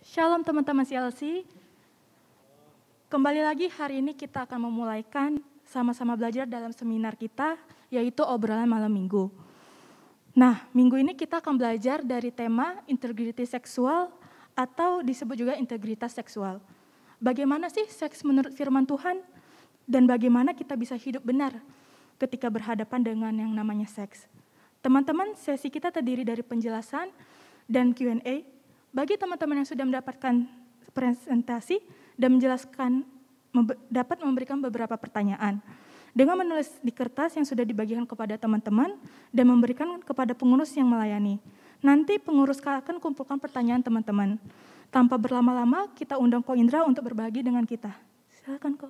Shalom teman-teman CLC. Kembali lagi hari ini kita akan memulaikan sama-sama belajar dalam seminar kita, yaitu obrolan malam minggu. Nah, minggu ini kita akan belajar dari tema integriti seksual atau disebut juga integritas seksual. Bagaimana sih seks menurut firman Tuhan? Dan bagaimana kita bisa hidup benar ketika berhadapan dengan yang namanya seks? Teman-teman, sesi kita terdiri dari penjelasan dan Q&A. Bagi teman-teman yang sudah mendapatkan presentasi dan menjelaskan, dapat memberikan beberapa pertanyaan. Dengan menulis di kertas yang sudah dibagikan kepada teman-teman dan memberikan kepada pengurus yang melayani. Nanti pengurus akan kumpulkan pertanyaan teman-teman. Tanpa berlama-lama, kita undang Ko Indra untuk berbagi dengan kita. Silakan Ko.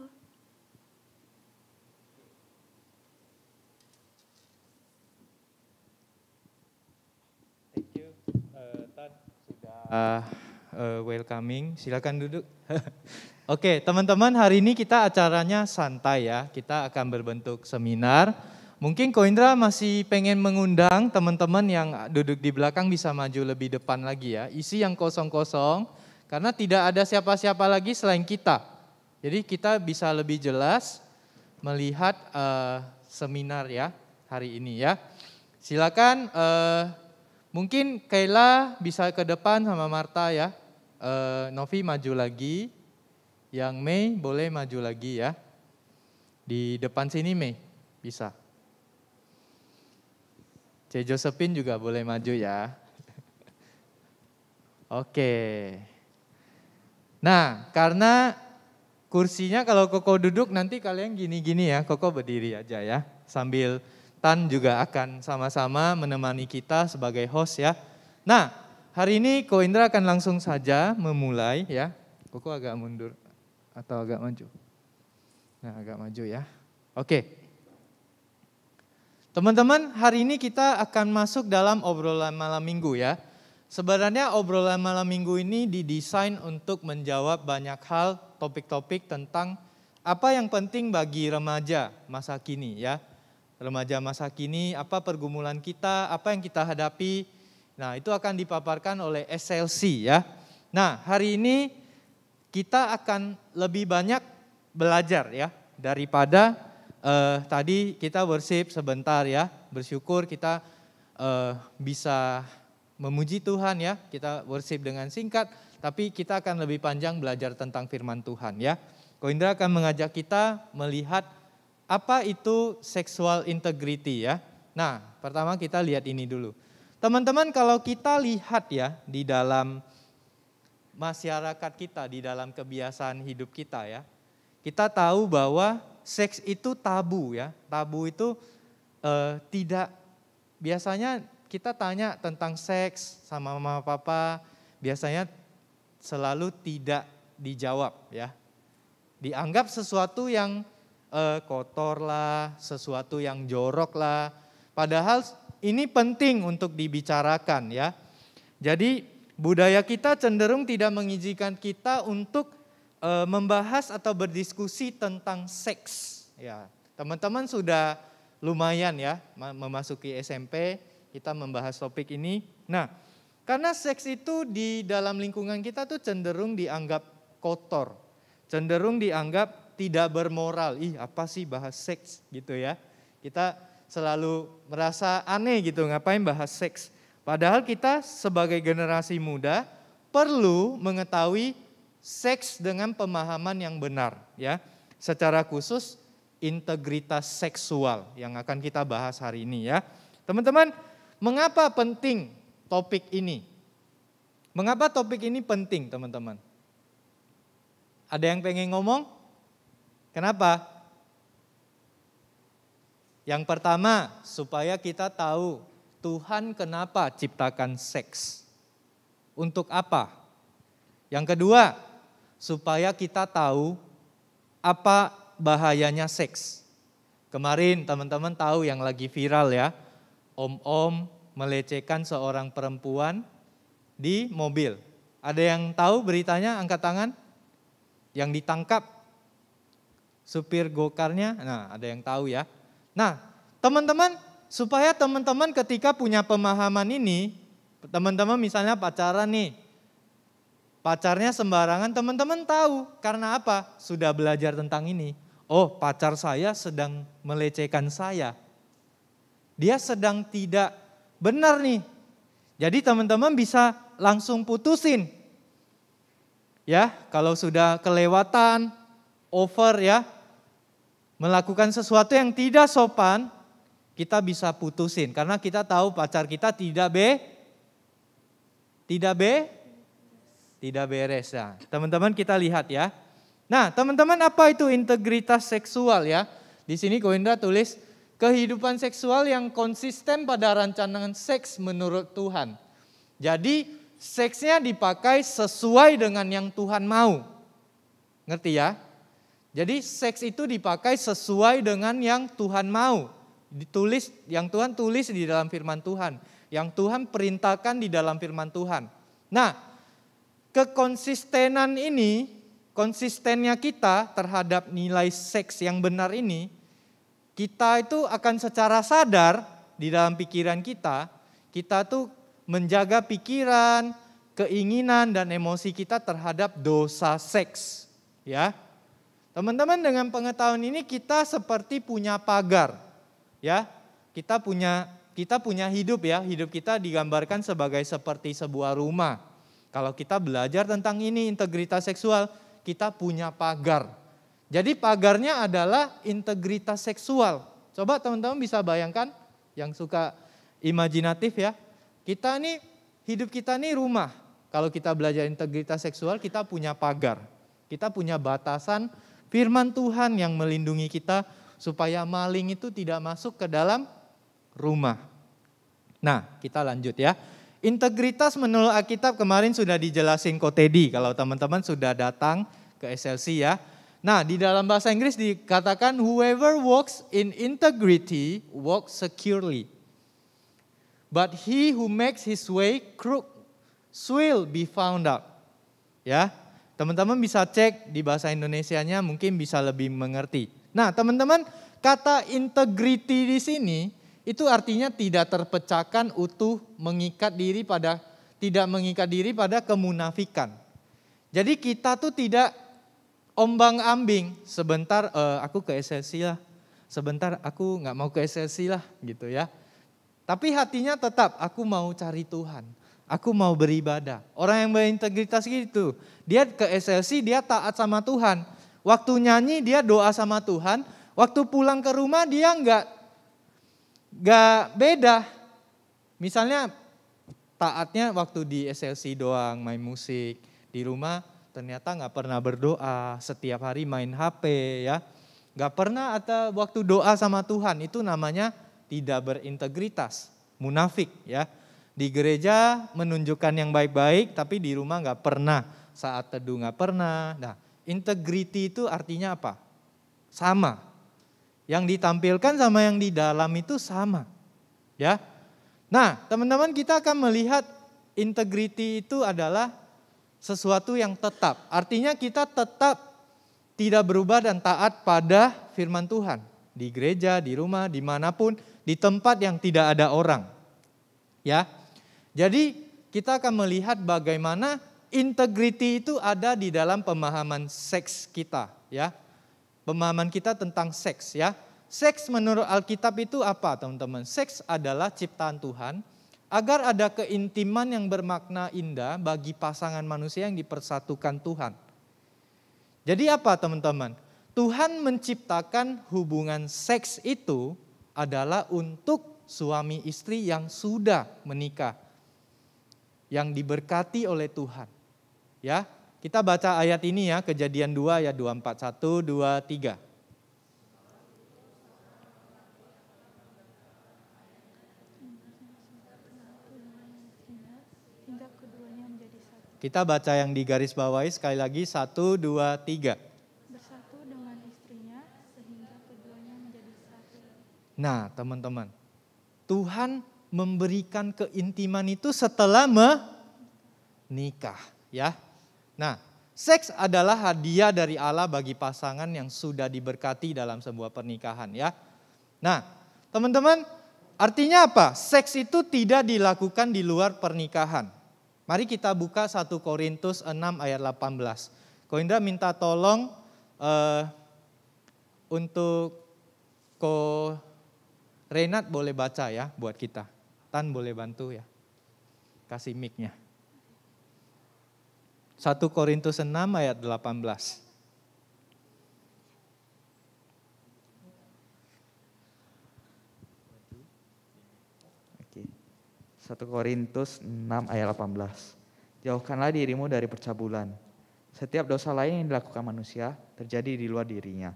Welcoming, silakan duduk. Oke, teman-teman, hari ini kita acaranya santai ya. Kita akan berbentuk seminar. Mungkin Ko Indra masih pengen mengundang teman-teman yang duduk di belakang bisa maju lebih depan lagi ya. Isi yang kosong-kosong, karena tidak ada siapa-siapa lagi selain kita. Jadi kita bisa lebih jelas melihat seminar ya hari ini ya. Silakan. Mungkin Kayla bisa ke depan sama Marta ya. Novi maju lagi. Yang Mei boleh maju lagi ya. Di depan sini Mei, bisa. C. Josephine juga boleh maju ya. Oke. Nah, karena kursinya kalau Koko duduk nanti kalian gini-gini ya. Koko berdiri aja ya. Sambil Tan juga akan sama-sama menemani kita sebagai host ya. Nah, hari ini Ko Indra akan langsung saja memulai ya. Koko agak mundur atau agak maju? Nah, agak maju ya. Oke. Teman-teman, hari ini kita akan masuk dalam obrolan malam minggu ya. Sebenarnya obrolan malam minggu ini didesain untuk menjawab banyak hal, topik-topik tentang apa yang penting bagi remaja masa kini ya. Remaja masa kini, apa pergumulan kita, apa yang kita hadapi. Nah, itu akan dipaparkan oleh SLC ya. Nah, hari ini kita akan lebih banyak belajar ya daripada tadi kita worship sebentar ya. Bersyukur kita bisa memuji Tuhan ya. Kita worship dengan singkat, tapi kita akan lebih panjang belajar tentang firman Tuhan ya. Ko Indra akan mengajak kita melihat apa itu sexual integrity ya? Nah, pertama kita lihat ini dulu. Teman-teman, kalau kita lihat ya di dalam masyarakat kita, di dalam kebiasaan hidup kita ya, kita tahu bahwa seks itu tabu ya. Tabu itu tidak, biasanya kita tanya tentang seks sama mama papa, biasanya selalu tidak dijawab ya. Dianggap sesuatu yang kotor lah, sesuatu yang jorok lah. Padahal ini penting untuk dibicarakan ya. Jadi budaya kita cenderung tidak mengizinkan kita untuk membahas atau berdiskusi tentang seks. Ya, teman-teman sudah lumayan ya memasuki SMP, kita membahas topik ini. Nah, karena seks itu di dalam lingkungan kita tuh cenderung dianggap kotor, cenderung dianggap tidak bermoral. Ih, apa sih bahas seks gitu ya. Kita selalu merasa aneh gitu, ngapain bahas seks. Padahal kita sebagai generasi muda perlu mengetahui seks dengan pemahaman yang benar ya. Secara khusus integritas seksual yang akan kita bahas hari ini ya. Teman-teman, mengapa penting topik ini? Mengapa topik ini penting, teman-teman? Ada yang pengen ngomong? Kenapa? Yang pertama, supaya kita tahu Tuhan kenapa ciptakan seks. Untuk apa? Yang kedua, supaya kita tahu apa bahayanya seks. Kemarin teman-teman tahu yang lagi viral ya, om-om melecehkan seorang perempuan di mobil. Ada yang tahu beritanya? Angkat tangan. Yang ditangkap supir gokarnya, nah ada yang tahu ya. Nah, teman-teman, supaya teman-teman ketika punya pemahaman ini, teman-teman misalnya pacaran nih, pacarnya sembarangan, teman-teman tahu. Karena apa? Sudah belajar tentang ini. Oh, pacar saya sedang melecehkan saya. Dia sedang tidak benar nih. Jadi teman-teman bisa langsung putusin. Ya, kalau sudah kelewatan, over ya, melakukan sesuatu yang tidak sopan, kita bisa putusin. Karena kita tahu pacar kita tidak beres. Nah, teman-teman kita lihat ya. Nah, teman-teman apa itu integritas seksual ya? Di sini Koindra tulis kehidupan seksual yang konsisten pada rancangan seks menurut Tuhan. Jadi seksnya dipakai sesuai dengan yang Tuhan mau. Ngerti ya? Jadi seks itu dipakai sesuai dengan yang Tuhan mau. Ditulis, yang Tuhan tulis di dalam firman Tuhan. Yang Tuhan perintahkan di dalam firman Tuhan. Nah, kekonsistenan ini, konsistennya kita terhadap nilai seks yang benar ini, kita itu akan secara sadar di dalam pikiran kita tuh menjaga pikiran, keinginan dan emosi kita terhadap dosa seks, ya. Teman-teman, dengan pengetahuan ini kita seperti punya pagar, ya. Kita punya hidup ya, hidup kita digambarkan sebagai seperti sebuah rumah. Kalau kita belajar tentang ini integritas seksual, kita punya pagar. Jadi pagarnya adalah integritas seksual. Coba teman-teman bisa bayangkan yang suka imajinatif ya. Hidup kita nih rumah. Kalau kita belajar integritas seksual, kita punya pagar. Kita punya batasan firman Tuhan yang melindungi kita supaya maling itu tidak masuk ke dalam rumah. Nah, kita lanjut ya. Integritas menurut Alkitab kemarin sudah dijelasin Ko Teddy kalau teman-teman sudah datang ke SLC ya. Nah, di dalam bahasa Inggris dikatakan whoever walks in integrity walks securely. But he who makes his way crooked will be found out. Ya, teman-teman bisa cek di bahasa Indonesianya mungkin bisa lebih mengerti. Nah, teman-teman, kata integrity di sini itu artinya tidak terpecahkan utuh, tidak mengikat diri pada kemunafikan. Jadi kita tuh tidak ombang-ambing, sebentar aku ke SLC lah, sebentar aku nggak mau ke SLC lah gitu ya. Tapi hatinya tetap aku mau cari Tuhan, aku mau beribadah. Orang yang berintegritas gitu, dia ke SLC dia taat sama Tuhan. Waktu nyanyi dia doa sama Tuhan, waktu pulang ke rumah dia nggak beda. Misalnya taatnya waktu di SLC doang main musik, di rumah ternyata nggak pernah berdoa, setiap hari main HP ya. Nggak pernah ada waktu doa sama Tuhan, itu namanya tidak berintegritas, munafik ya. Di gereja menunjukkan yang baik-baik, tapi di rumah nggak pernah, saat teduh nggak pernah. Nah, integrity itu artinya apa? Sama. Yang ditampilkan sama yang di dalam itu sama. Ya. Nah, teman-teman kita akan melihat integrity itu adalah sesuatu yang tetap. Artinya kita tetap tidak berubah dan taat pada firman Tuhan. Di gereja, di rumah, dimanapun, di tempat yang tidak ada orang. Ya. Jadi kita akan melihat bagaimana integrity itu ada di dalam pemahaman seks kita. Ya. Pemahaman kita tentang seks ya. Seks menurut Alkitab itu apa teman-teman? Seks adalah ciptaan Tuhan agar ada keintiman yang bermakna indah bagi pasangan manusia yang dipersatukan Tuhan. Jadi apa teman-teman? Tuhan menciptakan hubungan seks itu adalah untuk suami istri yang sudah menikah. Yang diberkati oleh Tuhan. Ya. Kita baca ayat ini ya, Kejadian 2 ayat 24, 1, 2, 3. Kita baca yang di garis bawahi sekali lagi, 1, 2, 3. Bersatu dengan istrinya sehingga keduanya menjadi satu. Nah teman-teman, Tuhan memberikan keintiman itu setelah menikah ya. Nah, seks adalah hadiah dari Allah bagi pasangan yang sudah diberkati dalam sebuah pernikahan ya. Nah, teman-teman, artinya apa? Seks itu tidak dilakukan di luar pernikahan. Mari kita buka 1 Korintus 6 ayat 18. Ko Indra minta tolong untuk Ko Renat boleh baca ya buat kita. Tan boleh bantu ya. Kasih mic-nya. 1 Korintus 6 ayat 18. Oke. 1 Korintus 6 ayat 18. Jauhkanlah dirimu dari percabulan. Setiap dosa lain yang dilakukan manusia terjadi di luar dirinya.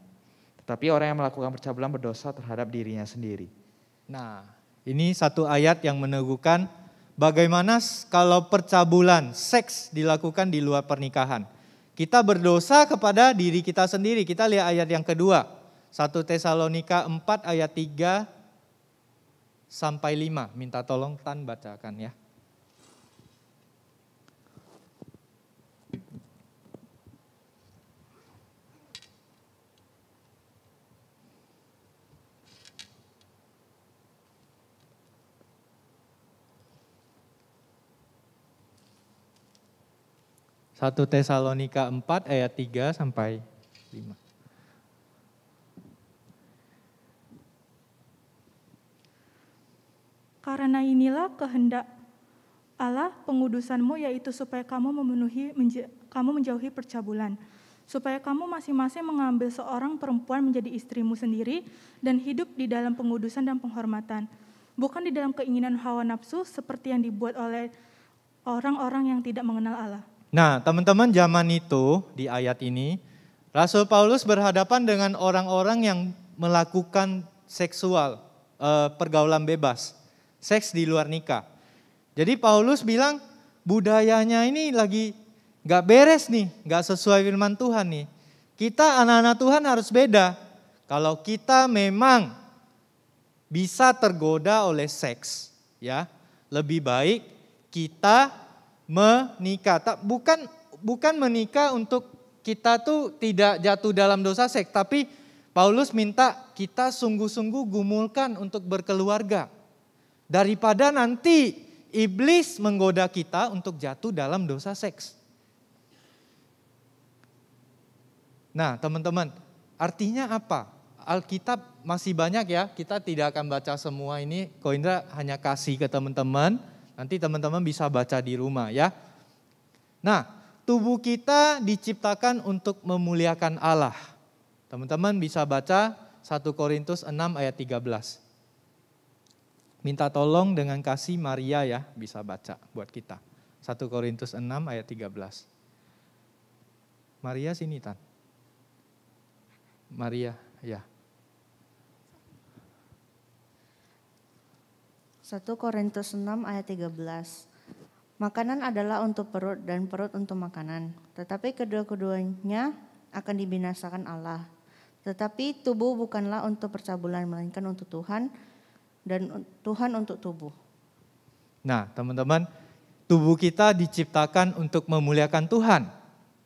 Tetapi orang yang melakukan percabulan berdosa terhadap dirinya sendiri. Nah, ini satu ayat yang meneguhkan bagaimana kalau percabulan, seks dilakukan di luar pernikahan. Kita berdosa kepada diri kita sendiri. Kita lihat ayat yang kedua. 1 Tesalonika 4 ayat 3 sampai 5. Minta tolong Tan bacakan ya. Satu Tesalonika 4 ayat 3 sampai 5. Karena inilah kehendak Allah pengudusanmu, yaitu supaya kamu menjauhi percabulan, supaya kamu masing-masing mengambil seorang perempuan menjadi istrimu sendiri dan hidup di dalam pengudusan dan penghormatan, bukan di dalam keinginan hawa nafsu seperti yang dibuat oleh orang-orang yang tidak mengenal Allah. Nah, teman-teman, zaman itu di ayat ini Rasul Paulus berhadapan dengan orang-orang yang melakukan seksual, pergaulan bebas, seks di luar nikah. Jadi Paulus bilang budayanya ini lagi gak beres nih, gak sesuai firman Tuhan nih. Kita anak-anak Tuhan harus beda. Kalau kita memang bisa tergoda oleh seks, ya lebih baik kita menikah. Bukan menikah untuk kita tuh tidak jatuh dalam dosa seks, tapi Paulus minta kita sungguh-sungguh gumulkan untuk berkeluarga. Daripada nanti iblis menggoda kita untuk jatuh dalam dosa seks. Nah, teman-teman, artinya apa? Alkitab masih banyak ya, kita tidak akan baca semua ini. Ko Indra hanya kasih ke teman-teman, nanti teman-teman bisa baca di rumah ya. Nah, tubuh kita diciptakan untuk memuliakan Allah. Teman-teman bisa baca 1 Korintus 6 ayat 13. Minta tolong dengan kasih Maria ya, bisa baca buat kita. 1 Korintus 6 ayat 13. Maria sini Tan. Maria, ya. 1 Korintus 6 ayat 13. Makanan adalah untuk perut dan perut untuk makanan. Tetapi kedua-keduanya akan dibinasakan Allah. Tetapi tubuh bukanlah untuk percabulan, melainkan untuk Tuhan, dan Tuhan untuk tubuh. Nah, teman-teman, tubuh kita diciptakan untuk memuliakan Tuhan.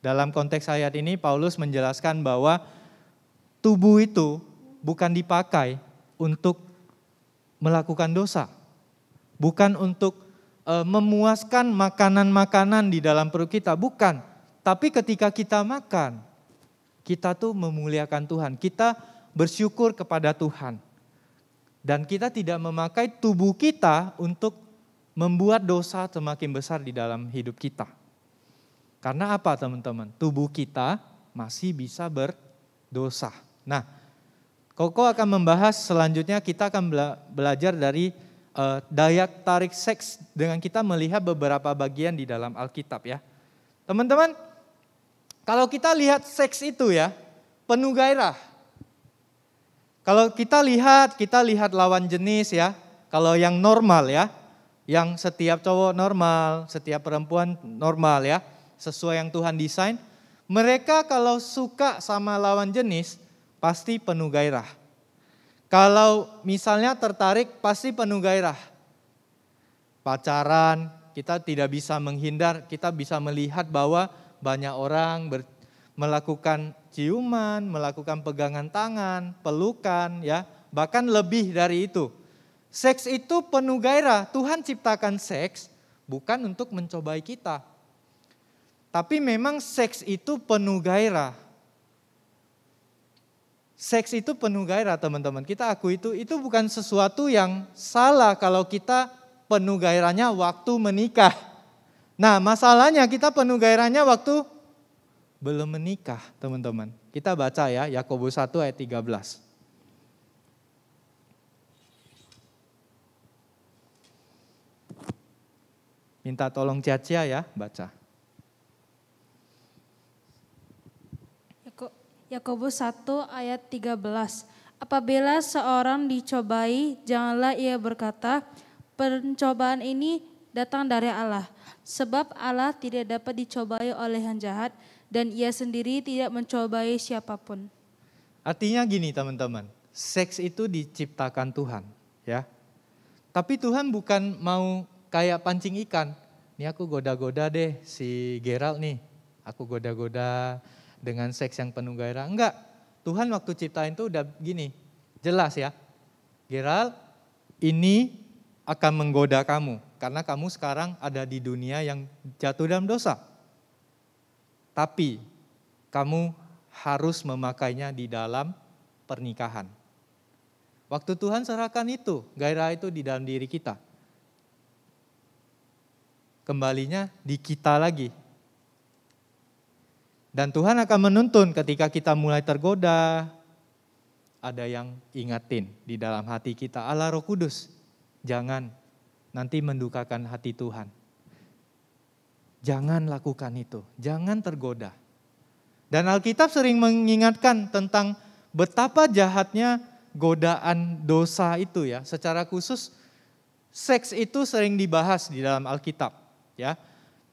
Dalam konteks ayat ini Paulus menjelaskan bahwa tubuh itu bukan dipakai untuk melakukan dosa. Bukan untuk memuaskan makanan-makanan di dalam perut kita, bukan. Tapi ketika kita makan, kita tuh memuliakan Tuhan. Kita bersyukur kepada Tuhan. Dan kita tidak memakai tubuh kita untuk membuat dosa semakin besar di dalam hidup kita. Karena apa teman-teman? Tubuh kita masih bisa berdosa. Nah, Koko akan membahas selanjutnya, kita akan belajar dari daya tarik seks dengan kita melihat beberapa bagian di dalam Alkitab ya. Teman-teman, kalau kita lihat seks itu ya, penuh gairah. Kalau kita lihat lawan jenis ya, kalau yang normal ya, yang setiap cowok normal, setiap perempuan normal ya, sesuai yang Tuhan desain, mereka kalau suka sama lawan jenis, pasti penuh gairah. Kalau misalnya tertarik, pasti penuh gairah. Pacaran, kita tidak bisa menghindar, kita bisa melihat bahwa banyak orang melakukan ciuman, melakukan pegangan tangan, pelukan, ya, bahkan lebih dari itu. Seks itu penuh gairah. Tuhan ciptakan seks bukan untuk mencobai kita. Tapi memang seks itu penuh gairah. Seks itu penuh gairah teman-teman. Kita akui itu bukan sesuatu yang salah kalau kita penuh gairahnya waktu menikah. Nah masalahnya kita penuh gairahnya waktu belum menikah teman-teman. Kita baca ya Yakobus 1 ayat 13. Minta tolong Cia ya baca. Yakobus 1 ayat 13. Apabila seorang dicobai, janganlah ia berkata, pencobaan ini datang dari Allah. Sebab Allah tidak dapat dicobai oleh yang jahat dan ia sendiri tidak mencobai siapapun. Artinya gini teman-teman, seks itu diciptakan Tuhan ya. Tapi Tuhan bukan mau kayak pancing ikan. Nih aku goda-goda deh si Gerald nih. Aku goda-goda dengan seks yang penuh gairah. Enggak, Tuhan waktu ciptain itu udah gini, jelas ya. Gerald, ini akan menggoda kamu. Karena kamu sekarang ada di dunia yang jatuh dalam dosa. Tapi kamu harus memakainya di dalam pernikahan. Waktu Tuhan serahkan itu, gairah itu di dalam diri kita. Kembalinya di kita lagi. Dan Tuhan akan menuntun ketika kita mulai tergoda, ada yang ingatin di dalam hati kita, Allah Roh Kudus, jangan nanti mendukakan hati Tuhan. Jangan lakukan itu, jangan tergoda. Dan Alkitab sering mengingatkan tentang betapa jahatnya godaan dosa itu ya. Secara khusus seks itu sering dibahas di dalam Alkitab ya.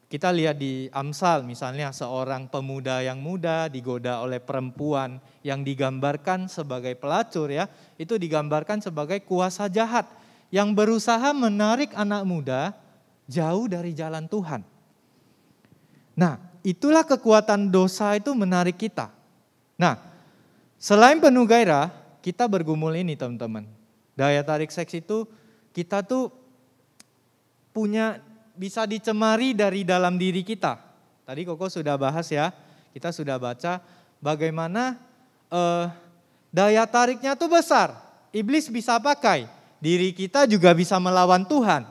Kita lihat di Amsal misalnya seorang pemuda yang muda digoda oleh perempuan yang digambarkan sebagai pelacur ya. Itu digambarkan sebagai kuasa jahat yang berusaha menarik anak muda jauh dari jalan Tuhan. Nah itulah kekuatan dosa itu menarik kita. Nah selain penuh gairah kita bergumul ini teman-teman. Daya tarik seks itu kita tuh punya bisa dicemari dari dalam diri kita. Tadi Koko sudah bahas ya, kita sudah baca bagaimana daya tariknya tuh besar. Iblis bisa pakai, diri kita juga bisa melawan Tuhan.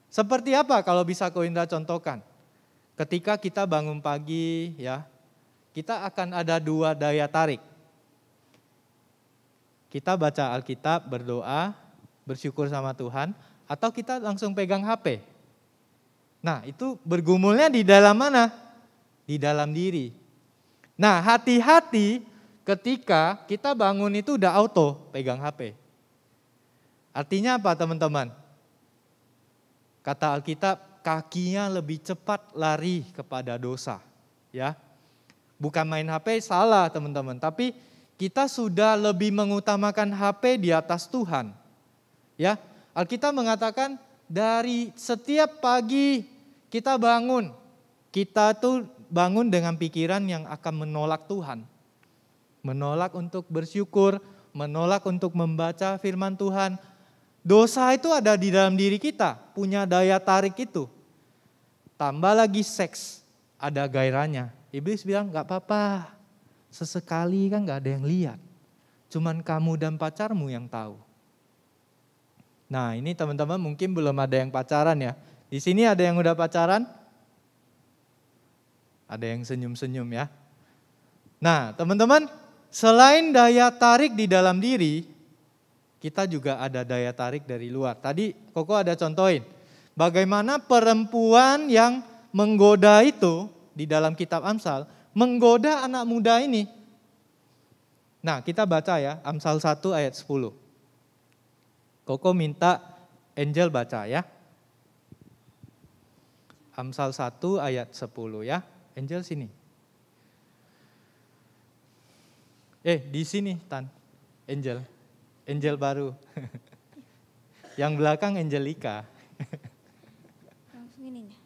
Seperti apa kalau bisa Ko Indra contohkan? Ketika kita bangun pagi ya, kita akan ada dua daya tarik. Kita baca Alkitab, berdoa, bersyukur sama Tuhan, atau kita langsung pegang HP. Nah itu bergumulnya di dalam mana? Di dalam diri. Nah hati-hati ketika kita bangun itu udah auto pegang HP. Artinya apa teman-teman? Kata Alkitab kakinya lebih cepat lari kepada dosa. Ya, bukan main HP salah teman-teman. Tapi kita sudah lebih mengutamakan HP di atas Tuhan. Ya. Alkitab mengatakan dari setiap pagi kita bangun, kita tuh bangun dengan pikiran yang akan menolak Tuhan. Menolak untuk bersyukur, menolak untuk membaca firman Tuhan. Dosa itu ada di dalam diri kita, punya daya tarik itu. Tambah lagi seks, ada gairahnya. Iblis bilang gak apa-apa, sesekali kan gak ada yang lihat. Cuman kamu dan pacarmu yang tahu. Nah ini teman-teman mungkin belum ada yang pacaran ya. Di sini ada yang udah pacaran? Ada yang senyum-senyum ya. Nah teman-teman, selain daya tarik di dalam diri, kita juga ada daya tarik dari luar. Tadi Koko ada contohin, bagaimana perempuan yang menggoda itu di dalam kitab Amsal, menggoda anak muda ini. Nah kita baca ya, Amsal 1 ayat 10. Koko minta Angel baca ya. Amsal 1 ayat 10 ya. Angel sini. Di sini Tan. Angel. Angel baru. Yang belakang Angelika. Langsung ini nih.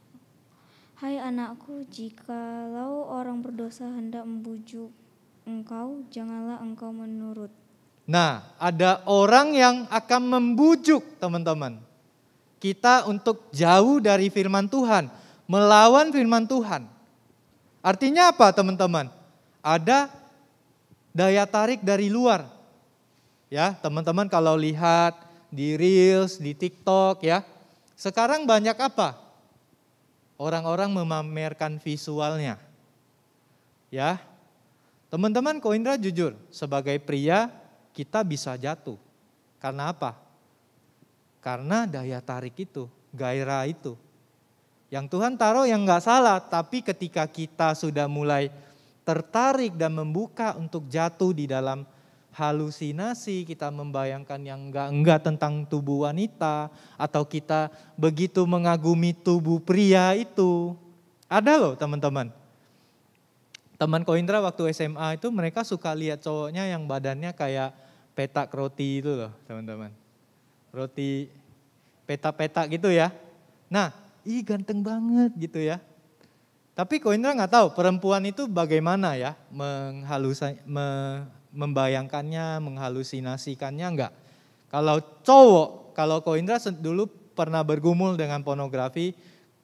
Hai anakku, jikalau orang berdosa hendak membujuk engkau, janganlah engkau menurut. Nah, ada orang yang akan membujuk teman-teman. kita untuk jauh dari firman Tuhan, melawan firman Tuhan. Artinya apa teman-teman? Ada daya tarik dari luar. Ya, teman-teman kalau lihat di Reels, di TikTok ya. Sekarang banyak apa? Orang-orang memamerkan visualnya. Ya. Teman-teman, Ko Indra jujur, sebagai pria kita bisa jatuh. Karena apa? Karena daya tarik itu, gairah itu. Yang Tuhan taruh yang enggak salah, tapi ketika kita sudah mulai tertarik dan membuka untuk jatuh di dalam halusinasi, kita membayangkan yang enggak tentang tubuh wanita, atau kita begitu mengagumi tubuh pria itu. Ada loh teman-teman. Teman Ko Indra waktu SMA itu mereka suka lihat cowoknya yang badannya kayak petak roti itu loh teman-teman. Roti peta-peta gitu ya. Nah, ganteng banget gitu ya. Tapi Ko Indra nggak tahu perempuan itu bagaimana ya membayangkannya, menghalusinasikannya enggak. Kalau cowok, kalau Ko Indra dulu pernah bergumul dengan pornografi,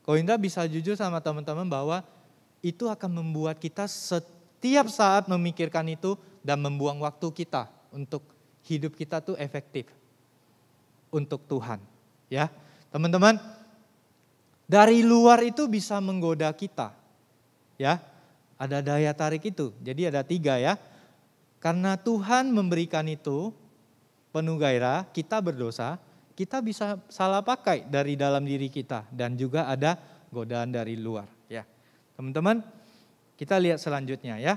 Ko Indra bisa jujur sama teman-teman bahwa itu akan membuat kita setiap saat memikirkan itu dan membuang waktu kita untuk hidup kita tuh efektif untuk Tuhan. Ya, teman-teman, dari luar itu bisa menggoda kita. Ya, ada daya tarik itu. Jadi ada 3 ya. Karena Tuhan memberikan itu penuh gairah, kita berdosa, kita bisa salah pakai dari dalam diri kita dan juga ada godaan dari luar. Ya, teman-teman, kita lihat selanjutnya ya.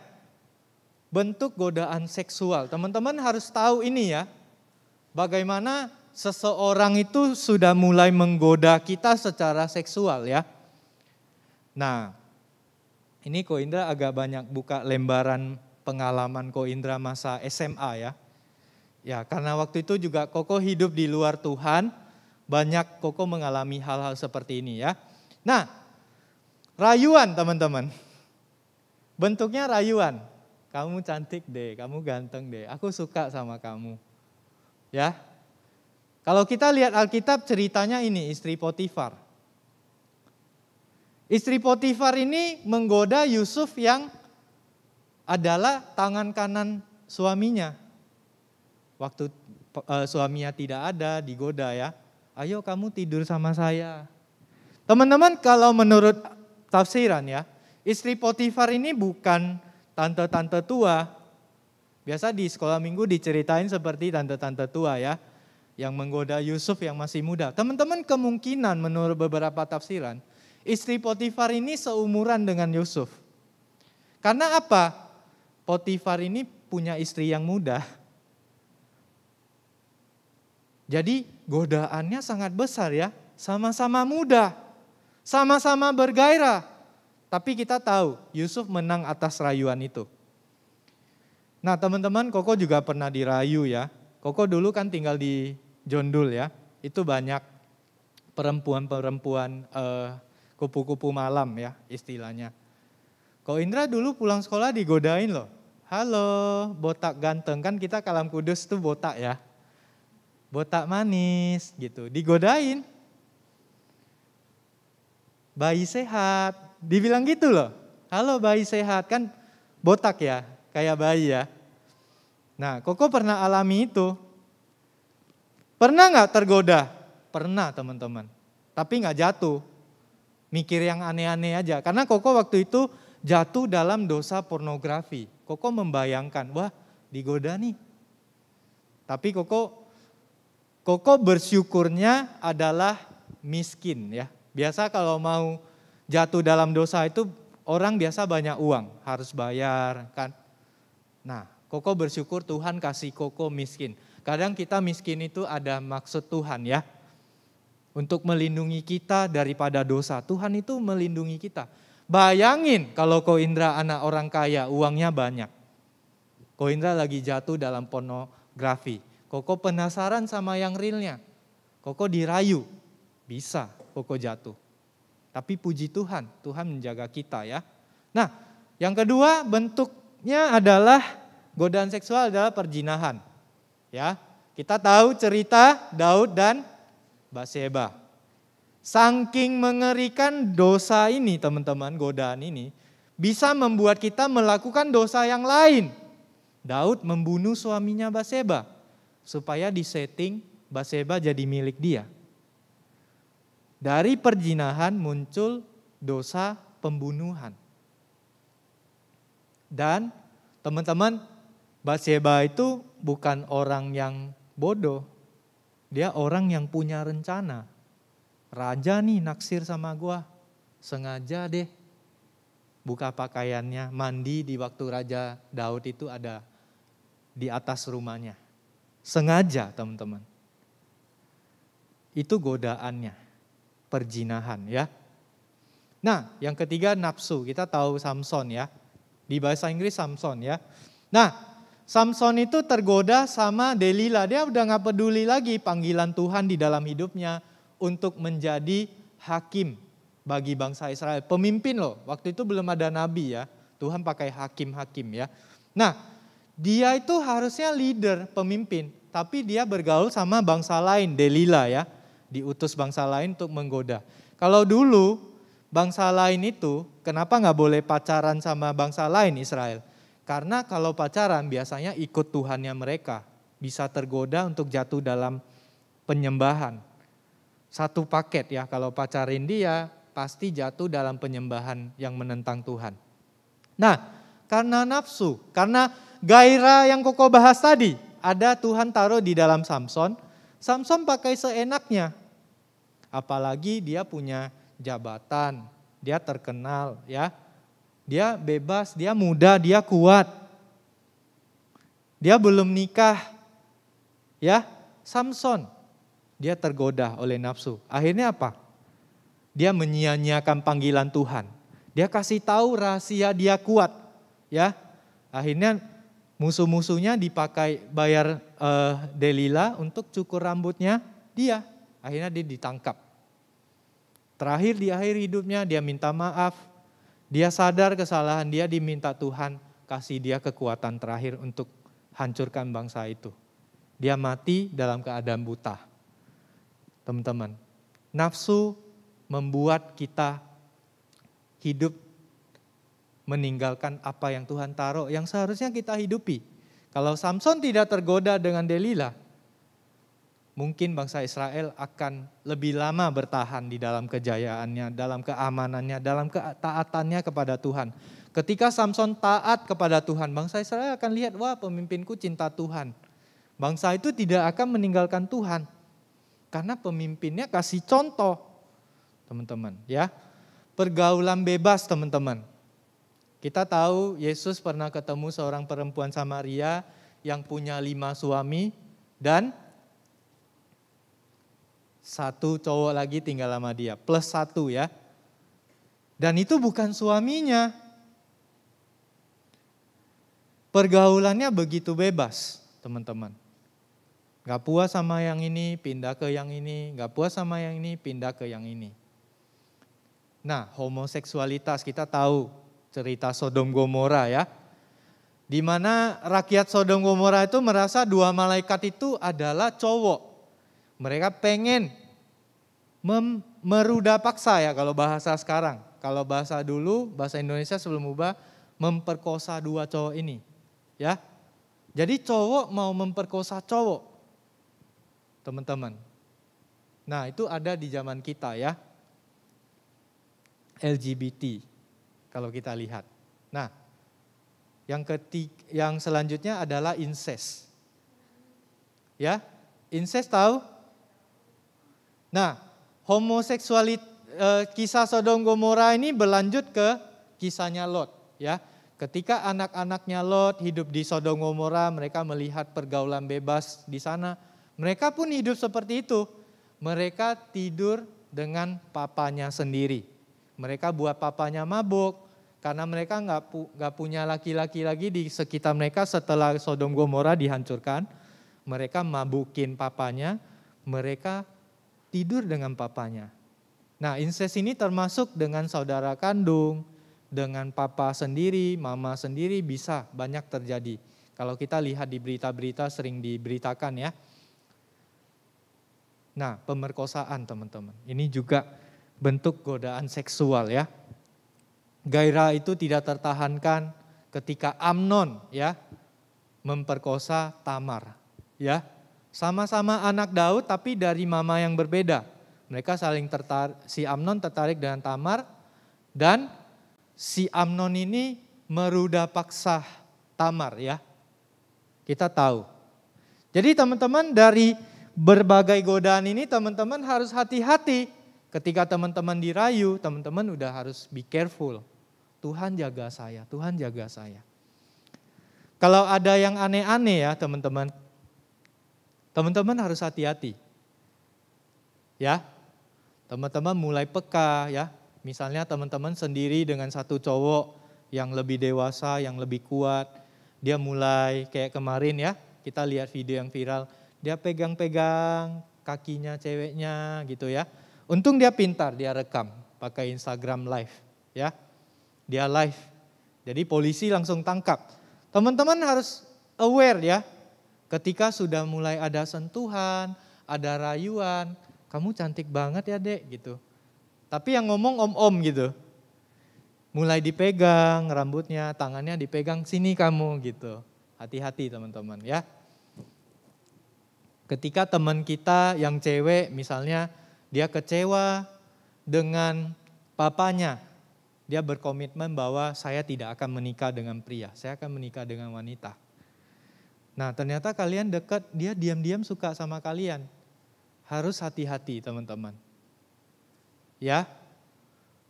Bentuk godaan seksual. Teman-teman harus tahu ini ya. Bagaimana seseorang itu sudah mulai menggoda kita secara seksual ya. Nah, ini Ko Indra agak banyak buka lembaran pengalaman Ko Indra masa SMA ya. Ya, karena waktu itu juga Koko hidup di luar Tuhan, banyak Koko mengalami hal-hal seperti ini ya. Nah, rayuan teman-teman. Bentuknya rayuan. Kamu cantik deh, kamu ganteng deh, aku suka sama kamu. Ya. Kalau kita lihat Alkitab ceritanya ini istri Potifar. Istri Potifar ini menggoda Yusuf yang adalah tangan kanan suaminya. Waktu suaminya tidak ada, digoda ya. Ayo kamu tidur sama saya. Teman-teman kalau menurut tafsiran ya, istri Potifar ini bukan tante-tante tua. Biasa di sekolah minggu diceritain seperti tante-tante tua ya. Yang menggoda Yusuf yang masih muda. Teman-teman kemungkinan menurut beberapa tafsiran, istri Potifar ini seumuran dengan Yusuf. Karena apa? Potifar ini punya istri yang muda. Jadi godaannya sangat besar ya. Sama-sama muda, sama-sama bergairah. Tapi kita tahu Yusuf menang atas rayuan itu. Nah teman-teman, Koko juga pernah dirayu ya. Koko dulu kan tinggal di Jondul ya, itu banyak perempuan-perempuan kupu-kupu malam ya istilahnya. Ko Indra dulu pulang sekolah digodain loh. Halo botak ganteng, kan kita Kalam Kudus tuh botak ya. Botak manis gitu, digodain. Bayi sehat, dibilang gitu loh. Halo bayi sehat, kan botak ya, kayak bayi ya. Nah Koko pernah alami itu. Pernah gak tergoda? Pernah teman-teman. Tapi gak jatuh. Mikir yang aneh-aneh aja. Karena Koko waktu itu jatuh dalam dosa pornografi. Koko membayangkan, wah digoda nih. Tapi Koko bersyukurnya adalah miskin ya. Biasa kalau mau jatuh dalam dosa itu orang biasa banyak uang. Harus bayar kan. Nah Koko bersyukur Tuhan kasih Koko miskin. Kadang kita miskin itu ada maksud Tuhan ya. Untuk melindungi kita daripada dosa. Tuhan itu melindungi kita. Bayangin kalau Ko Indra anak orang kaya, uangnya banyak. Ko Indra lagi jatuh dalam pornografi. Koko penasaran sama yang realnya. Koko dirayu. Bisa Koko jatuh. Tapi puji Tuhan, Tuhan menjaga kita ya. Nah yang kedua bentuknya adalah godaan seksual adalah perzinahan. Ya, kita tahu cerita Daud dan Batseba. Saking mengerikan dosa ini teman-teman, godaan ini bisa membuat kita melakukan dosa yang lain. Daud membunuh suaminya Batseba supaya disetting Batseba jadi milik dia. Dari perzinahan muncul dosa pembunuhan. Dan teman-teman, Batseba itu bukan orang yang bodoh. Dia orang yang punya rencana. Raja nih naksir sama gua, sengaja deh buka pakaiannya, mandi di waktu Raja Daud itu ada di atas rumahnya. Sengaja teman-teman. Itu godaannya, perzinahan ya. Nah yang ketiga nafsu, kita tahu Samson ya. Di bahasa Inggris Samson ya. Nah Samson itu tergoda sama Delila, dia udah gak peduli lagi panggilan Tuhan di dalam hidupnya untuk menjadi hakim bagi bangsa Israel. Pemimpin loh, waktu itu belum ada nabi ya, Tuhan pakai hakim-hakim ya. Nah dia itu harusnya leader, pemimpin, tapi dia bergaul sama bangsa lain, Delila ya, diutus bangsa lain untuk menggoda. Kalau dulu bangsa lain itu kenapa gak boleh pacaran sama bangsa lain Israel? Karena kalau pacaran biasanya ikut Tuhannya mereka, bisa tergoda untuk jatuh dalam penyembahan. Satu paket ya, kalau pacarin dia pasti jatuh dalam penyembahan yang menentang Tuhan. Nah, karena nafsu, karena gairah yang Koko bahas tadi, ada Tuhan taruh di dalam Samson, Samson pakai seenaknya. Apalagi dia punya jabatan, dia terkenal ya. Dia bebas, dia muda, dia kuat. Dia belum nikah. Ya, Samson. Dia tergoda oleh nafsu. Akhirnya apa? Dia menyia-nyiakan panggilan Tuhan. Dia kasih tahu rahasia dia kuat. Ya, akhirnya musuh-musuhnya dipakai bayar Delila untuk cukur rambutnya dia. Akhirnya dia ditangkap. Terakhir di akhir hidupnya dia minta maaf. Dia sadar kesalahan dia, diminta Tuhan kasih dia kekuatan terakhir untuk hancurkan bangsa itu. Dia mati dalam keadaan buta. Teman-teman, nafsu membuat kita hidup meninggalkan apa yang Tuhan taruh, yang seharusnya kita hidupi. Kalau Samson tidak tergoda dengan Delila, mungkin bangsa Israel akan lebih lama bertahan di dalam kejayaannya, dalam keamanannya, dalam ketaatannya kepada Tuhan. Ketika Samson taat kepada Tuhan, bangsa Israel akan lihat, wah pemimpinku cinta Tuhan. Bangsa itu tidak akan meninggalkan Tuhan. Karena pemimpinnya kasih contoh, teman-teman. Ya, pergaulan bebas, teman-teman. Kita tahu Yesus pernah ketemu seorang perempuan Samaria yang punya 5 suami dan 1 cowok lagi tinggal sama dia, plus 1 ya. Dan itu bukan suaminya. Pergaulannya begitu bebas, teman-teman. Gak puas sama yang ini, pindah ke yang ini. Gak puas sama yang ini, pindah ke yang ini. Nah, homoseksualitas, kita tahu cerita Sodom Gomora ya. Di mana rakyat Sodom Gomora itu merasa 2 malaikat itu adalah cowok. Mereka pengen meruda paksa ya kalau bahasa sekarang. Kalau bahasa dulu, bahasa Indonesia sebelum ubah, memperkosa 2 cowok ini. Ya, jadi cowok mau memperkosa cowok. Teman-teman. Nah itu ada di zaman kita ya. LGBT kalau kita lihat. Nah yang selanjutnya adalah incest. Ya, incest tahu? Nah kisah Sodom Gomora ini berlanjut ke kisahnya Lot. Ya, ketika anak-anaknya Lot hidup di Sodom Gomora, mereka melihat pergaulan bebas di sana. Mereka pun hidup seperti itu. Mereka tidur dengan papanya sendiri. Mereka buat papanya mabuk. Karena mereka nggak punya laki-laki lagi di sekitar mereka setelah Sodom Gomora dihancurkan. Mereka mabukin papanya. Mereka tidur dengan papanya. Nah incest ini termasuk dengan saudara kandung. Dengan papa sendiri, mama sendiri bisa banyak terjadi. Kalau kita lihat di berita-berita sering diberitakan ya. Nah, pemerkosaan teman-teman. Ini juga bentuk godaan seksual ya. Gairah itu tidak tertahankan ketika Amnon ya memperkosa Tamar ya. Sama-sama anak Daud tapi dari mama yang berbeda. Mereka saling si Amnon tertarik dengan Tamar dan si Amnon ini meruda paksa Tamar ya. Kita tahu. Jadi teman-teman dari berbagai godaan ini teman-teman harus hati-hati. Ketika teman-teman dirayu, teman-teman udah harus be careful. Tuhan jaga saya, Tuhan jaga saya. Kalau ada yang aneh-aneh ya teman-teman, teman-teman harus hati-hati. Ya, teman-teman mulai peka ya. Misalnya teman-teman sendiri dengan satu cowok yang lebih dewasa, yang lebih kuat. Dia mulai kayak kemarin ya, kita lihat video yang viral. Dia pegang-pegang kakinya ceweknya gitu ya. Untung dia pintar, dia rekam pakai Instagram live ya. Dia live. Jadi polisi langsung tangkap. Teman-teman harus aware ya. Ketika sudah mulai ada sentuhan, ada rayuan, kamu cantik banget ya dek gitu. Tapi yang ngomong om-om gitu. Mulai dipegang rambutnya, tangannya dipegang sini kamu gitu. Hati-hati teman-teman ya. Ketika teman kita yang cewek misalnya dia kecewa dengan papanya. Dia berkomitmen bahwa saya tidak akan menikah dengan pria, saya akan menikah dengan wanita. Nah ternyata kalian dekat, dia diam-diam suka sama kalian. Harus hati-hati teman-teman. Ya,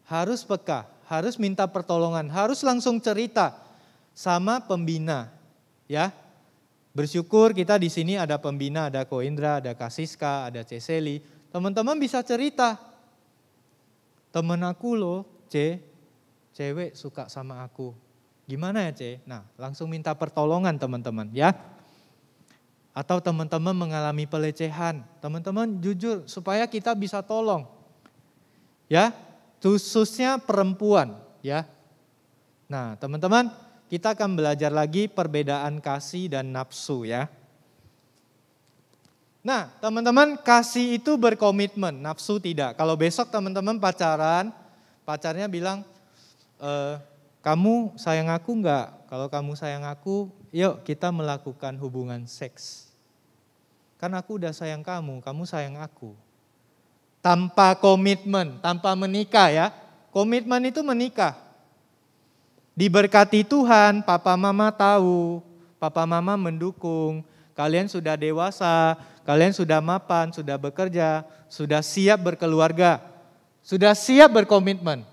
harus peka, harus minta pertolongan, harus langsung cerita sama pembina. Ya, bersyukur kita di sini ada pembina, ada Ko Indra, ada Kasiska, ada Ceseli. Teman-teman bisa cerita. Temen aku loh, cewek suka sama aku. Gimana ya C? Nah langsung minta pertolongan teman-teman ya. Atau teman-teman mengalami pelecehan. Teman-teman jujur supaya kita bisa tolong. Ya, khususnya perempuan ya. Nah teman-teman kita akan belajar lagi perbedaan kasih dan nafsu ya. Nah teman-teman kasih itu berkomitmen, nafsu tidak. Kalau besok teman-teman pacaran, pacarnya bilang, kamu sayang aku enggak? Kalau kamu sayang aku, yuk kita melakukan hubungan seks. Kan aku udah sayang kamu, kamu sayang aku. Tanpa komitmen, tanpa menikah ya. Komitmen itu menikah. Diberkati Tuhan, papa mama tahu, papa mama mendukung. Kalian sudah dewasa, kalian sudah mapan, sudah bekerja, sudah siap berkeluarga, sudah siap berkomitmen.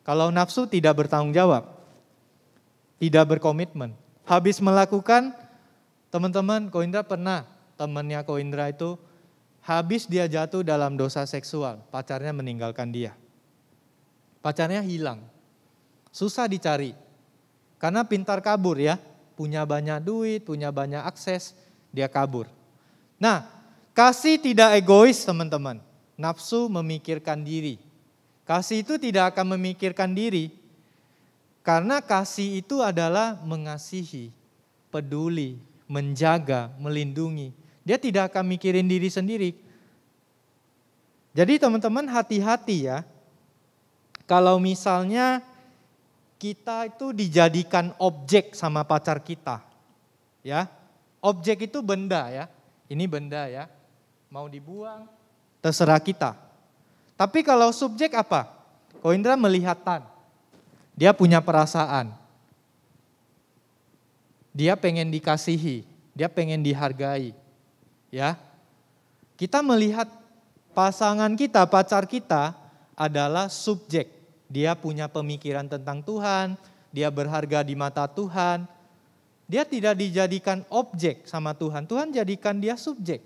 Kalau nafsu tidak bertanggung jawab, tidak berkomitmen. Habis melakukan, teman-teman, Ko Indra pernah, temannya Ko Indra itu, habis dia jatuh dalam dosa seksual, pacarnya meninggalkan dia. Pacarnya hilang, susah dicari, karena pintar kabur ya, punya banyak duit, punya banyak akses, dia kabur. Nah, kasih tidak egois teman-teman, nafsu memikirkan diri. Kasih itu tidak akan memikirkan diri, karena kasih itu adalah mengasihi, peduli, menjaga, melindungi. Dia tidak akan mikirin diri sendiri. Jadi teman-teman hati-hati ya, kalau misalnya kita itu dijadikan objek sama pacar kita. Ya, objek itu benda ya, ini benda ya, mau dibuang terserah kita. Tapi kalau subjek apa? Ko Indra melihat Tan. Dia punya perasaan. Dia pengen dikasihi, dia pengen dihargai. Ya. Kita melihat pasangan kita, pacar kita adalah subjek. Dia punya pemikiran tentang Tuhan, dia berharga di mata Tuhan. Dia tidak dijadikan objek sama Tuhan. Tuhan jadikan dia subjek.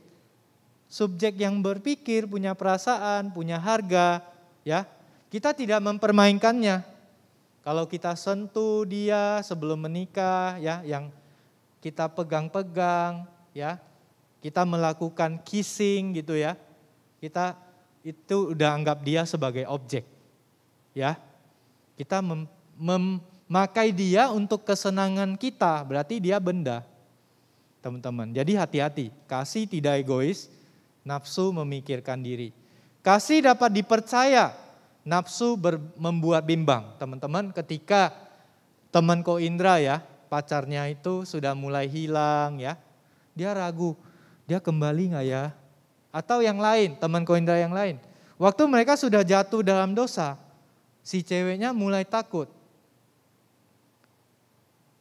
Subjek yang berpikir, punya perasaan, punya harga, ya. Kita tidak mempermainkannya. Kalau kita sentuh dia sebelum menikah, ya, yang kita pegang-pegang, ya. Kita melakukan kissing gitu ya. Kita itu udah anggap dia sebagai objek. Ya. Kita memakai dia untuk kesenangan kita, berarti dia benda. Teman-teman, jadi hati-hati. Kasih tidak egois. nafsu memikirkan diri. Kasih dapat dipercaya, nafsu membuat bimbang. Teman-teman, ketika teman Ko Indra ya, pacarnya itu sudah mulai hilang ya, dia ragu, dia kembali nggak ya? Atau yang lain, teman Ko Indra yang lain. Waktu mereka sudah jatuh dalam dosa, si ceweknya mulai takut.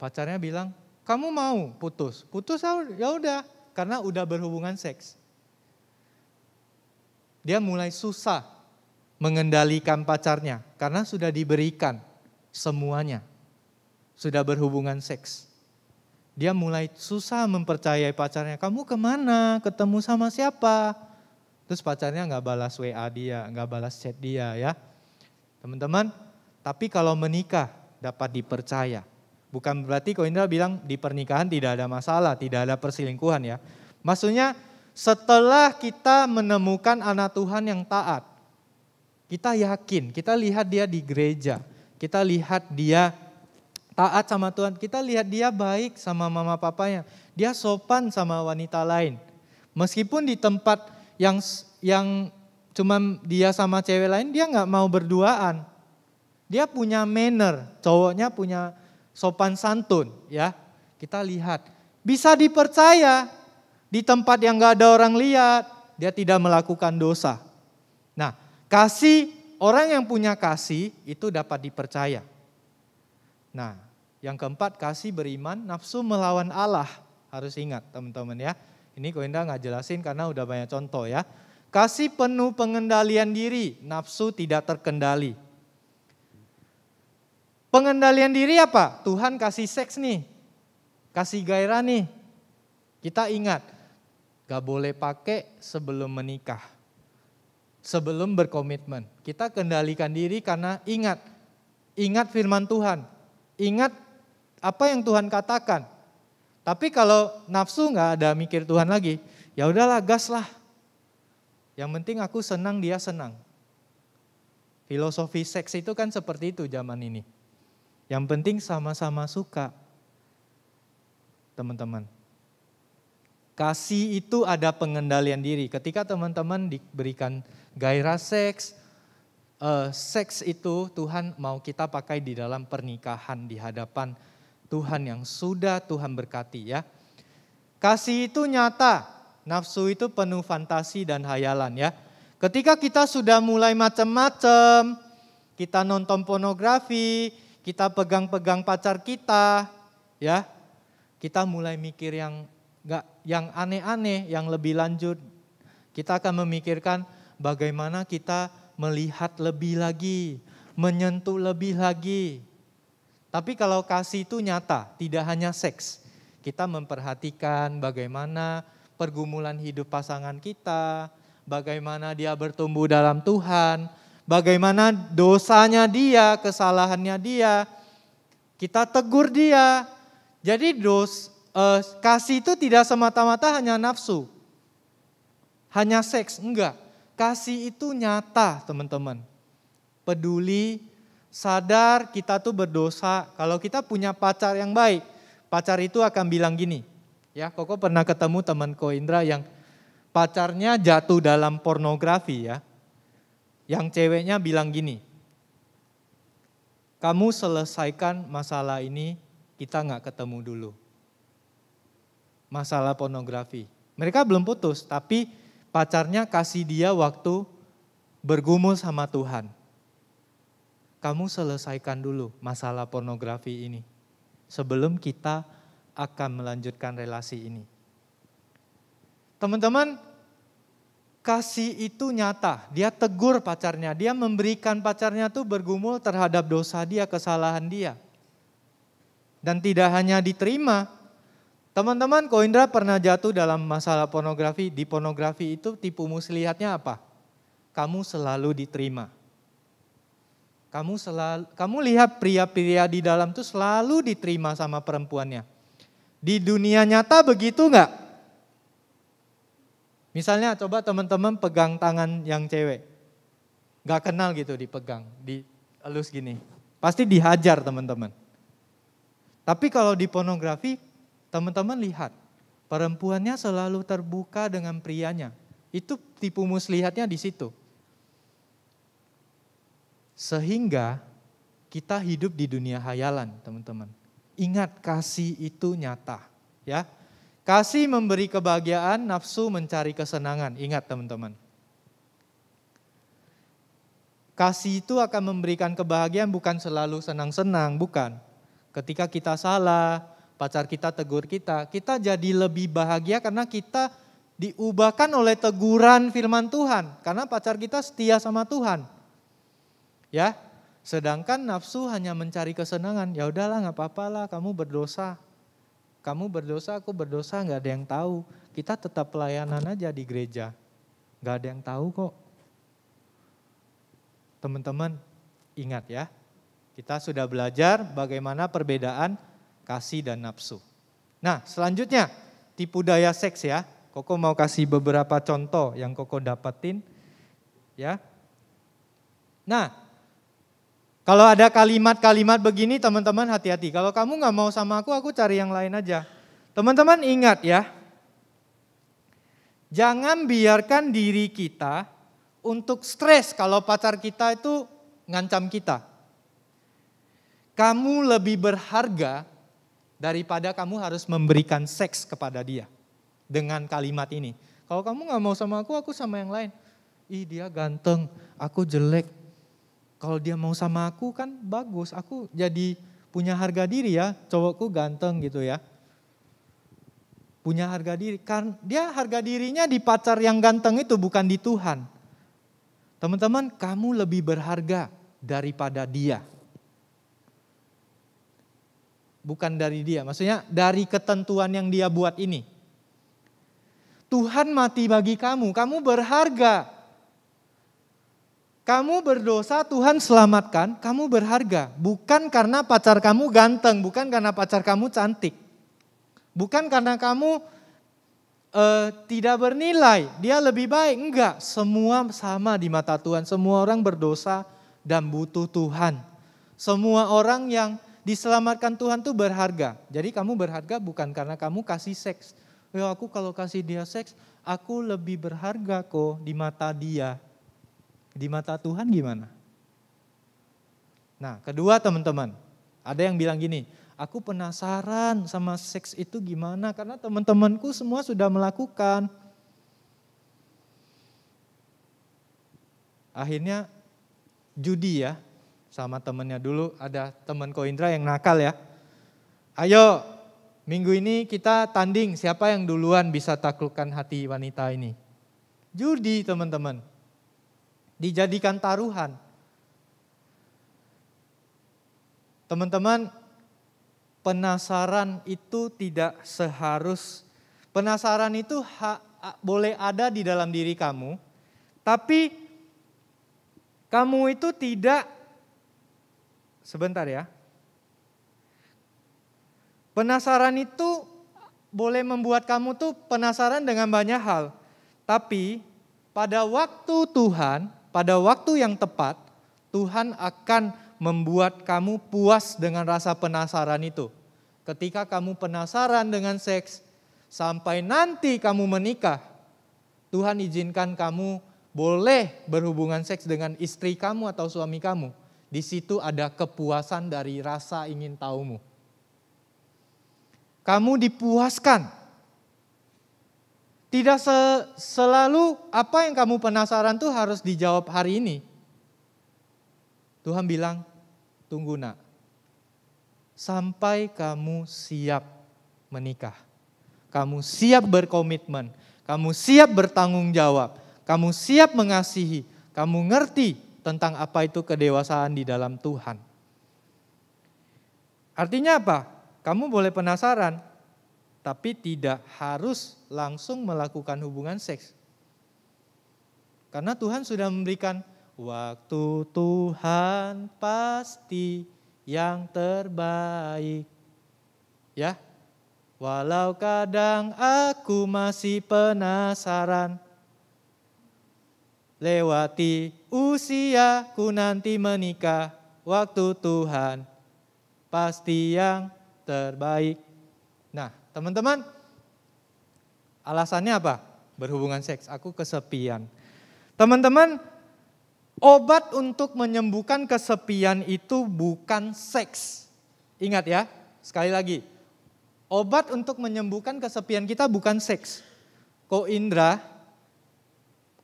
Pacarnya bilang, kamu mau putus? Putus ya udah, karena udah berhubungan seks. Dia mulai susah mengendalikan pacarnya karena sudah diberikan semuanya. Sudah berhubungan seks. Dia mulai susah mempercayai pacarnya. Kamu kemana? Ketemu sama siapa? Terus pacarnya nggak balas WA dia, nggak balas chat dia ya. Teman-teman, tapi kalau menikah dapat dipercaya. Bukan berarti Ko Indra bilang di pernikahan tidak ada masalah, tidak ada perselingkuhan ya. Maksudnya setelah kita menemukan anak Tuhan yang taat, kita yakin, kita lihat dia di gereja, kita lihat dia taat sama Tuhan, kita lihat dia baik sama mama papanya, dia sopan sama wanita lain. Meskipun di tempat yang cuma dia sama cewek lain, dia nggak mau berduaan. Dia punya manner, cowoknya punya sopan santun ya. Kita lihat, bisa dipercaya di tempat yang nggak ada orang lihat, dia tidak melakukan dosa. Nah, kasih, orang yang punya kasih itu dapat dipercaya. Nah, yang keempat, kasih beriman, nafsu melawan Allah. Harus ingat teman-teman ya. Ini Ko Indra nggak jelasin karena udah banyak contoh ya. Kasih penuh pengendalian diri, nafsu tidak terkendali. Pengendalian diri apa? Tuhan kasih seks nih, kasih gairah nih. Kita ingat, gak boleh pakai sebelum menikah, sebelum berkomitmen. Kita kendalikan diri karena ingat firman Tuhan, ingat apa yang Tuhan katakan. Tapi kalau nafsu gak ada mikir Tuhan lagi, ya udahlah gas lah. Yang penting aku senang, dia senang. Filosofi seks itu kan seperti itu zaman ini. Yang penting sama-sama suka. Teman-teman. Kasih itu ada pengendalian diri. Ketika teman-teman diberikan gairah seks, seks itu Tuhan mau kita pakai di dalam pernikahan di hadapan Tuhan yang sudah Tuhan berkati ya. Kasih itu nyata, nafsu itu penuh fantasi dan hayalan ya. Ketika kita sudah mulai macam-macam, kita nonton pornografi, kita pegang-pegang pacar kita, ya, kita mulai mikir yang aneh-aneh, yang lebih lanjut. Kita akan memikirkan bagaimana kita melihat lebih lagi, menyentuh lebih lagi. Tapi kalau kasih itu nyata, tidak hanya seks. Kita memperhatikan bagaimana pergumulan hidup pasangan kita, bagaimana dia bertumbuh dalam Tuhan, bagaimana dosanya dia, kesalahannya dia, kita tegur dia. Jadi kasih itu tidak semata-mata hanya nafsu, hanya seks, enggak. Kasih itu nyata teman-teman. Peduli, sadar kita tuh berdosa. Kalau kita punya pacar yang baik, pacar itu akan bilang gini. Ya, Koko pernah ketemu teman Ko Indra yang pacarnya jatuh dalam pornografi ya. Yang ceweknya bilang gini, kamu selesaikan masalah ini, kita gak ketemu dulu. Masalah pornografi. Mereka belum putus, tapi pacarnya kasih dia waktu bergumul sama Tuhan. Kamu selesaikan dulu masalah pornografi ini, sebelum kita akan melanjutkan relasi ini. Teman-teman, kasih itu nyata, dia tegur pacarnya, dia memberikan pacarnya tuh bergumul terhadap dosa dia, kesalahan dia. Dan tidak hanya diterima, teman-teman Ko Indra pernah jatuh dalam masalah pornografi, di pornografi itu tipu muslihatnya apa? Kamu selalu diterima. Kamu lihat pria-pria di dalam tuh selalu diterima sama perempuannya. Di dunia nyata begitu enggak? Misalnya coba teman-teman pegang tangan yang cewek. Gak kenal gitu dipegang, dielus gini. Pasti dihajar teman-teman. Tapi kalau di pornografi, teman-teman lihat. Perempuannya selalu terbuka dengan prianya. Itu tipu muslihatnya di situ. Sehingga kita hidup di dunia hayalan, teman-teman. Ingat, kasih itu nyata, ya. Kasih memberi kebahagiaan, nafsu mencari kesenangan. Ingat, teman-teman. Kasih itu akan memberikan kebahagiaan, bukan selalu senang-senang, bukan. Ketika kita salah, pacar kita tegur kita jadi lebih bahagia karena kita diubahkan oleh teguran firman Tuhan. Karena pacar kita setia sama Tuhan. Ya, sedangkan nafsu hanya mencari kesenangan. Ya udahlah, nggak apa-apa lah, kamu berdosa. Kamu berdosa, aku berdosa, nggak ada yang tahu. Kita tetap pelayanan aja di gereja. Nggak ada yang tahu kok. Teman-teman, ingat ya. Kita sudah belajar bagaimana perbedaan kasih dan nafsu. Nah, selanjutnya tipu daya seks ya. Koko mau kasih beberapa contoh yang Koko dapetin. Ya. Nah, kalau ada kalimat-kalimat begini teman-teman hati-hati. Kalau kamu gak mau sama aku cari yang lain aja. Teman-teman ingat ya. Jangan biarkan diri kita untuk stres kalau pacar kita itu ngancam kita. Kamu lebih berharga daripada kamu harus memberikan seks kepada dia. Dengan kalimat ini. Kalau kamu gak mau sama aku sama yang lain. Ih, dia ganteng, aku jelek. Kalau dia mau sama aku kan bagus, aku jadi punya harga diri ya, cowokku ganteng gitu ya. Punya harga diri, karena dia harga dirinya di pacar yang ganteng itu, bukan di Tuhan. Teman-teman, kamu lebih berharga daripada dia. Bukan dari dia, maksudnya dari ketentuan yang dia buat ini. Tuhan mati bagi kamu berharga. Kamu berdosa, Tuhan selamatkan, kamu berharga. Bukan karena pacar kamu ganteng, bukan karena pacar kamu cantik. Bukan karena kamu tidak bernilai, dia lebih baik. Enggak, semua sama di mata Tuhan. Semua orang berdosa dan butuh Tuhan. Semua orang yang diselamatkan Tuhan tuh berharga. Jadi kamu berharga bukan karena kamu kasih seks. Ya aku kalau kasih dia seks, aku lebih berharga kok di mata dia. Di mata Tuhan gimana? Nah, kedua teman-teman, ada yang bilang gini, aku penasaran sama seks itu gimana karena teman-temanku semua sudah melakukan. Akhirnya judi ya, sama temennya dulu ada teman Ko Indra yang nakal ya. Ayo, minggu ini kita tanding siapa yang duluan bisa taklukkan hati wanita ini. Judi teman-teman. Dijadikan taruhan. Teman-teman, penasaran itu tidak penasaran itu boleh ada di dalam diri kamu. Tapi kamu itu tidak, sebentar ya. Penasaran itu boleh membuat kamu tuh penasaran dengan banyak hal. Tapi pada waktu Tuhan, pada waktu yang tepat, Tuhan akan membuat kamu puas dengan rasa penasaran itu. Ketika kamu penasaran dengan seks, sampai nanti kamu menikah, Tuhan izinkan kamu boleh berhubungan seks dengan istri kamu atau suami kamu. Di situ ada kepuasan dari rasa ingin tahumu. Kamu dipuaskan. Tidak selalu apa yang kamu penasaran tuh harus dijawab hari ini. Tuhan bilang, tunggu nak. Sampai kamu siap menikah. Kamu siap berkomitmen. Kamu siap bertanggung jawab. Kamu siap mengasihi. Kamu ngerti tentang apa itu kedewasaan di dalam Tuhan. Artinya apa? Kamu boleh penasaran, tapi tidak harus langsung melakukan hubungan seks. Karena Tuhan sudah memberikan waktu Tuhan pasti yang terbaik. Ya, walau kadang aku masih penasaran, lewati usiaku nanti menikah, waktu Tuhan pasti yang terbaik. Nah, teman-teman, alasannya apa? berhubungan seks, aku kesepian. Teman-teman, obat untuk menyembuhkan kesepian itu bukan seks. Ingat ya, sekali lagi. Obat untuk menyembuhkan kesepian kita bukan seks. Ko Indra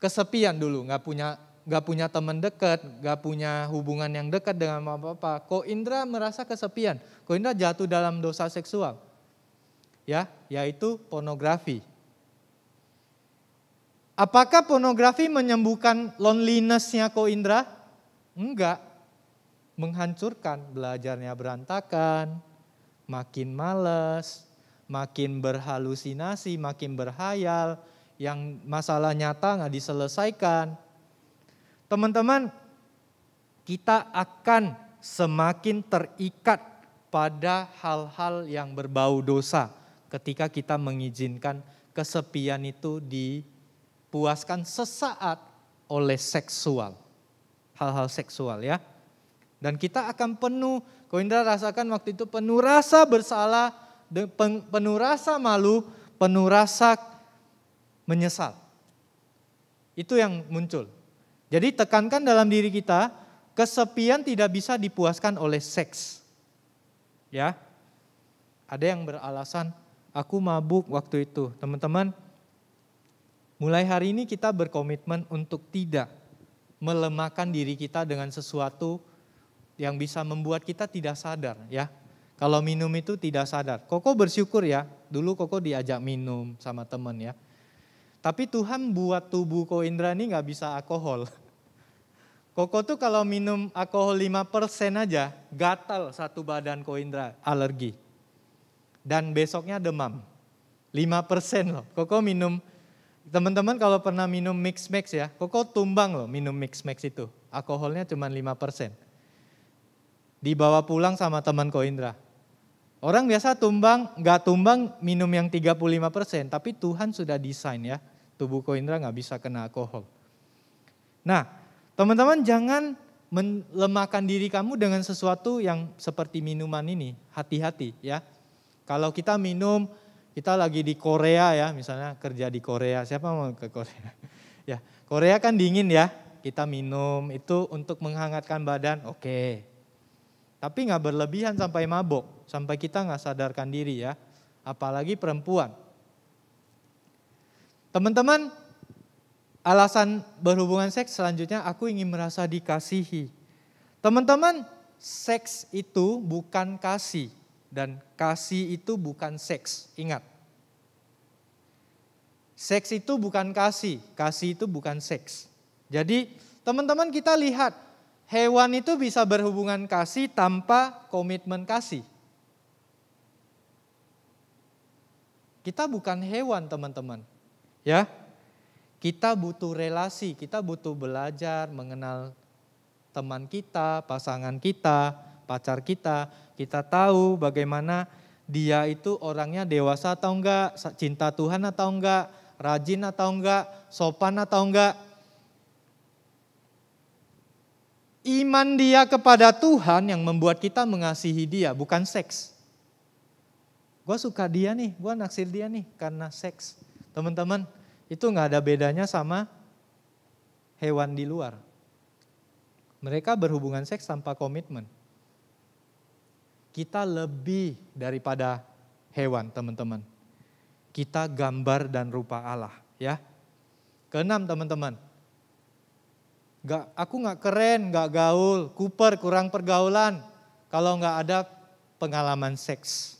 kesepian dulu, nggak punya teman dekat, nggak punya hubungan yang dekat dengan apa-apa. Ko Indra merasa kesepian. Ko Indra jatuh dalam dosa seksual. Ya, yaitu pornografi. Apakah pornografi menyembuhkan loneliness-nya Ko Indra? Enggak. Menghancurkan, belajarnya berantakan, makin malas, makin berhalusinasi, makin berhayal, yang masalah nyata nggak diselesaikan. Teman-teman, kita akan semakin terikat pada hal-hal yang berbau dosa ketika kita mengizinkan kesepian itu dipuaskan sesaat oleh seksual. Hal-hal seksual ya. Dan kita akan penuh, Ko Indra rasakan waktu itu penuh rasa bersalah, penuh rasa malu, penuh rasa menyesal. Itu yang muncul. Jadi tekankan dalam diri kita, kesepian tidak bisa dipuaskan oleh seks. Ya. Ada yang beralasan, aku mabuk waktu itu. Teman-teman, mulai hari ini kita berkomitmen untuk tidak melemahkan diri kita dengan sesuatu yang bisa membuat kita tidak sadar ya. Kalau minum itu tidak sadar. Koko bersyukur ya, dulu Koko diajak minum sama teman ya. Tapi Tuhan buat tubuh Ko Indra ini gak bisa alkohol. Koko tuh kalau minum alkohol 5% aja, gatal satu badan Ko Indra, alergi. Dan besoknya demam. 5% loh. Koko minum, teman-teman kalau pernah minum mix-max ya, Koko tumbang loh minum mix-max itu. Alkoholnya cuma 5%. Dibawa pulang sama teman Ko Indra. Orang biasa nggak tumbang minum yang 35%, tapi Tuhan sudah desain ya, tubuh Ko Indra nggak bisa kena alkohol. Nah, teman-teman jangan melemahkan diri kamu dengan sesuatu yang seperti minuman ini, hati-hati ya. Kalau kita minum, kita lagi di Korea ya, misalnya kerja di Korea, siapa mau ke Korea? Ya, Korea kan dingin ya, kita minum itu untuk menghangatkan badan, oke. Tapi nggak berlebihan sampai mabok, sampai kita nggak sadarkan diri ya, apalagi perempuan. Teman-teman, alasan berhubungan seks selanjutnya aku ingin merasa dikasihi. Teman-teman, seks itu bukan kasih dan kasih itu bukan seks, ingat. Seks itu bukan kasih itu bukan seks. Jadi teman-teman kita lihat, hewan itu bisa berhubungan kasih tanpa komitmen kasih. Kita bukan hewan teman-teman. Ya, kita butuh relasi, kita butuh belajar mengenal teman kita, pasangan kita, pacar kita. Kita tahu bagaimana dia itu orangnya dewasa atau enggak, cinta Tuhan atau enggak, rajin atau enggak, sopan atau enggak. Iman dia kepada Tuhan yang membuat kita mengasihi dia, bukan seks. Gue suka dia nih, gue naksir dia nih karena seks. Teman-teman, itu gak ada bedanya sama hewan di luar. Mereka berhubungan seks tanpa komitmen. Kita lebih daripada hewan, teman-teman. Kita gambar dan rupa Allah, ya. Keenam, teman-teman. Aku gak keren, gak gaul, kuper, kurang pergaulan. Kalau gak ada pengalaman seks.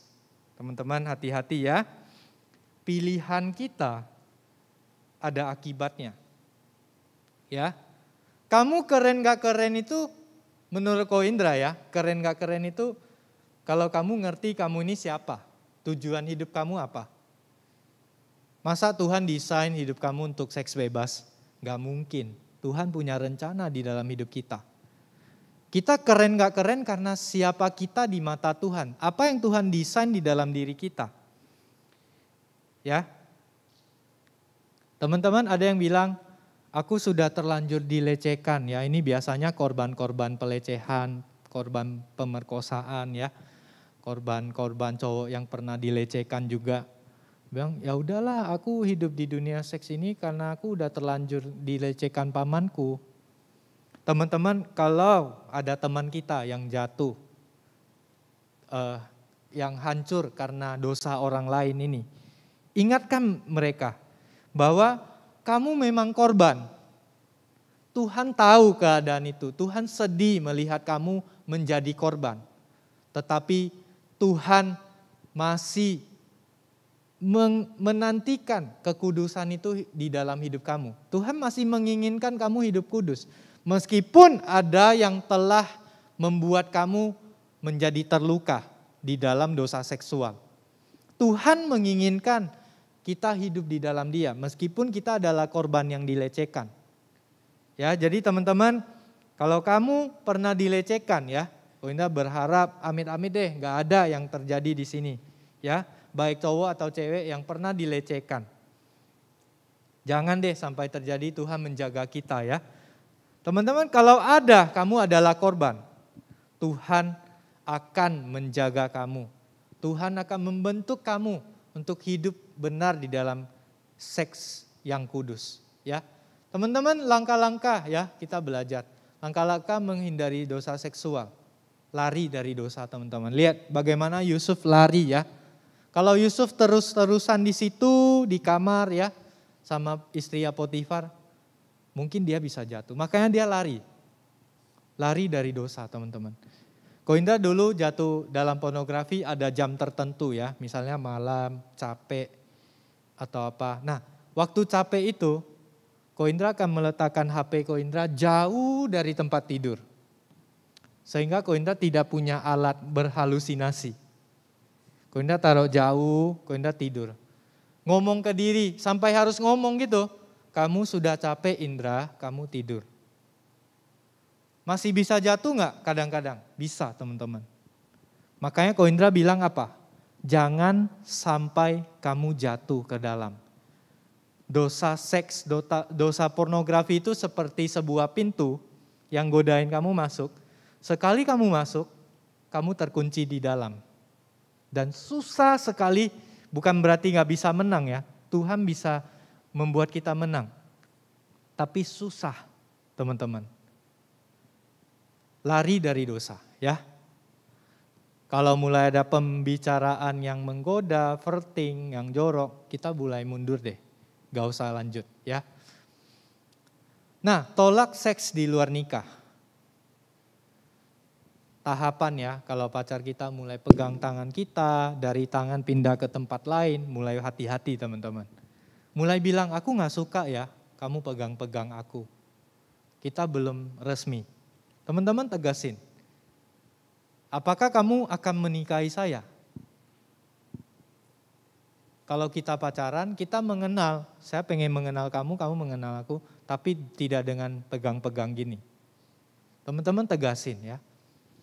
Teman-teman hati-hati ya. Pilihan kita ada akibatnya. Ya. Kamu keren gak keren itu menurut Ko Indra ya. Keren gak keren itu kalau kamu ngerti kamu ini siapa. Tujuan hidup kamu apa. Masa Tuhan desain hidup kamu untuk seks bebas? Gak mungkin. Tuhan punya rencana di dalam hidup kita. Kita keren gak keren karena siapa kita di mata Tuhan. Apa yang Tuhan desain di dalam diri kita. Ya. Teman-teman ada yang bilang, aku sudah terlanjur dilecehkan. Ya, ini biasanya korban-korban pelecehan, korban pemerkosaan ya. Korban-korban cowok yang pernah dilecehkan juga. Bilang, ya udahlah aku hidup di dunia seks ini karena aku udah terlanjur dilecehkan pamanku. Teman-teman, kalau ada teman kita yang jatuh, yang hancur karena dosa orang lain ini, ingatkan mereka bahwa kamu memang korban. Tuhan tahu keadaan itu, Tuhan sedih melihat kamu menjadi korban. Tetapi Tuhan masih menantikan kekudusan itu di dalam hidup kamu. Tuhan masih menginginkan kamu hidup kudus. Meskipun ada yang telah membuat kamu menjadi terluka di dalam dosa seksual. Tuhan menginginkan kita hidup di dalam Dia meskipun kita adalah korban yang dilecehkan. Ya, jadi teman-teman, kalau kamu pernah dilecehkan ya, Koinda berharap amit-amit deh nggak ada yang terjadi di sini. Ya, baik cowok atau cewek yang pernah dilecehkan. Jangan deh sampai terjadi, Tuhan menjaga kita ya. Teman-teman, kalau ada kamu adalah korban, Tuhan akan menjaga kamu. Tuhan akan membentuk kamu untuk hidup benar di dalam seks yang kudus ya. Teman-teman, langkah-langkah ya kita belajar. Langkah-langkah menghindari dosa seksual. Lari dari dosa teman-teman. Lihat bagaimana Yusuf lari ya. Kalau Yusuf terus-terusan di situ di kamar ya sama istri Potifar, mungkin dia bisa jatuh. Makanya dia lari. Lari dari dosa teman-teman. Koinda dulu jatuh dalam pornografi ada jam tertentu ya. Misalnya malam, capek atau apa. Nah waktu capek itu Koindra akan meletakkan HP Koindra jauh dari tempat tidur. Sehingga Koindra tidak punya alat berhalusinasi. Koindra taruh jauh, Koindra tidur. Ngomong ke diri, sampai harus ngomong gitu. Kamu sudah capek Indra, kamu tidur. Masih bisa jatuh gak kadang-kadang? Bisa teman-teman. Makanya Koindra bilang apa? Jangan sampai kamu jatuh ke dalam. Dosa seks, dosa pornografi itu seperti sebuah pintu yang godain kamu masuk. Sekali kamu masuk, kamu terkunci di dalam. Dan susah sekali, bukan berarti gak bisa menang ya. Tuhan bisa membuat kita menang. Tapi susah teman-teman. Lari dari dosa ya. Kalau mulai ada pembicaraan yang menggoda, flirting, yang jorok, kita mulai mundur deh. Gak usah lanjut ya. Nah, tolak seks di luar nikah. Tahapan ya, kalau pacar kita mulai pegang tangan kita, dari tangan pindah ke tempat lain, mulai hati-hati teman-teman. Mulai bilang, aku gak suka ya, kamu pegang-pegang aku. Kita belum resmi. Teman-teman tegasin, apakah kamu akan menikahi saya? Kalau kita pacaran, kita mengenal, saya pengen mengenal kamu, kamu mengenal aku, tapi tidak dengan pegang-pegang gini. Teman-teman tegasin ya.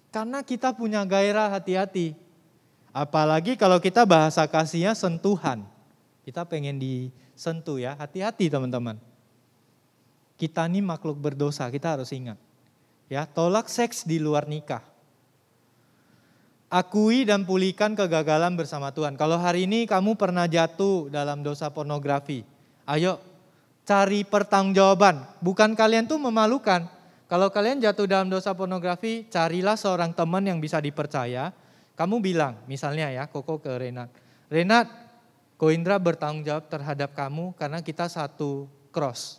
Karena kita punya gairah, hati-hati. Apalagi kalau kita bahasa kasihnya sentuhan. Kita pengen disentuh ya, hati-hati teman-teman. Kita ini makhluk berdosa, kita harus ingat. Ya, tolak seks di luar nikah. Akui dan pulihkan kegagalan bersama Tuhan. Kalau hari ini kamu pernah jatuh dalam dosa pornografi, ayo cari pertanggungjawaban. Bukan kalian tuh memalukan. Kalau kalian jatuh dalam dosa pornografi, carilah seorang teman yang bisa dipercaya. Kamu bilang, misalnya ya, Koko ke Renat. Renat, Ko Indra bertanggung jawab terhadap kamu karena kita satu cross.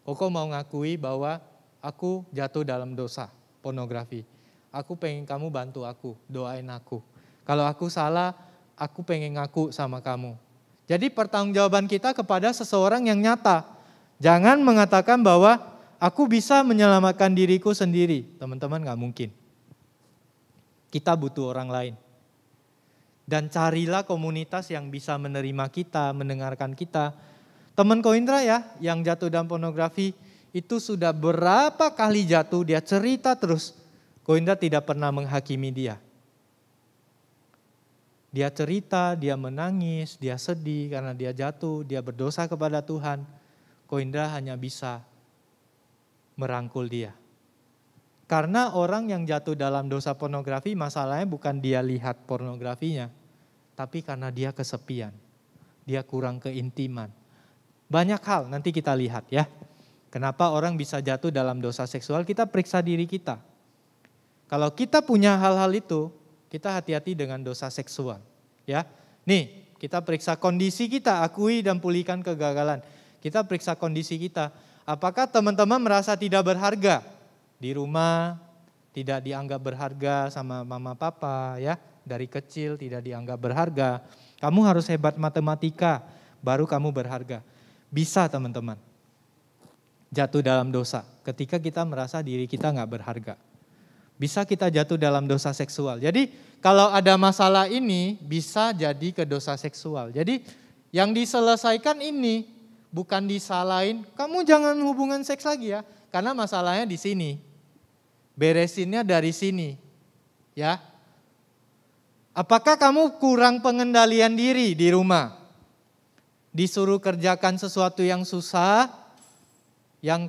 Koko mau ngakui bahwa aku jatuh dalam dosa pornografi. Aku pengen kamu bantu aku, doain aku. Kalau aku salah, aku pengen ngaku sama kamu. Jadi pertanggungjawaban kita kepada seseorang yang nyata. Jangan mengatakan bahwa aku bisa menyelamatkan diriku sendiri. Teman-teman gak mungkin. Kita butuh orang lain. Dan carilah komunitas yang bisa menerima kita, mendengarkan kita. Teman Ko Indra ya, yang jatuh dalam pornografi, itu sudah berapa kali jatuh, dia cerita terus. Ko Indra tidak pernah menghakimi dia. Dia cerita, dia menangis, dia sedih karena dia jatuh, dia berdosa kepada Tuhan. Ko Indra hanya bisa merangkul dia. Karena orang yang jatuh dalam dosa pornografi, masalahnya bukan dia lihat pornografinya, tapi karena dia kesepian. dia kurang keintiman. Banyak hal nanti kita lihat ya. Kenapa orang bisa jatuh dalam dosa seksual, kita periksa diri kita. Kalau kita punya hal-hal itu, kita hati-hati dengan dosa seksual. Ya, nih kita periksa kondisi kita, akui dan pulihkan kegagalan. Kita periksa kondisi kita. Apakah teman-teman merasa tidak berharga di rumah, tidak dianggap berharga sama mama papa ya, dari kecil tidak dianggap berharga. Kamu harus hebat matematika, baru kamu berharga. Bisa teman-teman jatuh dalam dosa ketika kita merasa diri kita nggak berharga. Bisa kita jatuh dalam dosa seksual. Jadi kalau ada masalah ini bisa jadi ke dosa seksual. Jadi yang diselesaikan ini bukan disalahin, kamu jangan hubungan seks lagi ya. Karena masalahnya di sini. Beresinnya dari sini. Ya. Apakah kamu kurang pengendalian diri di rumah? Disuruh kerjakan sesuatu yang susah, yang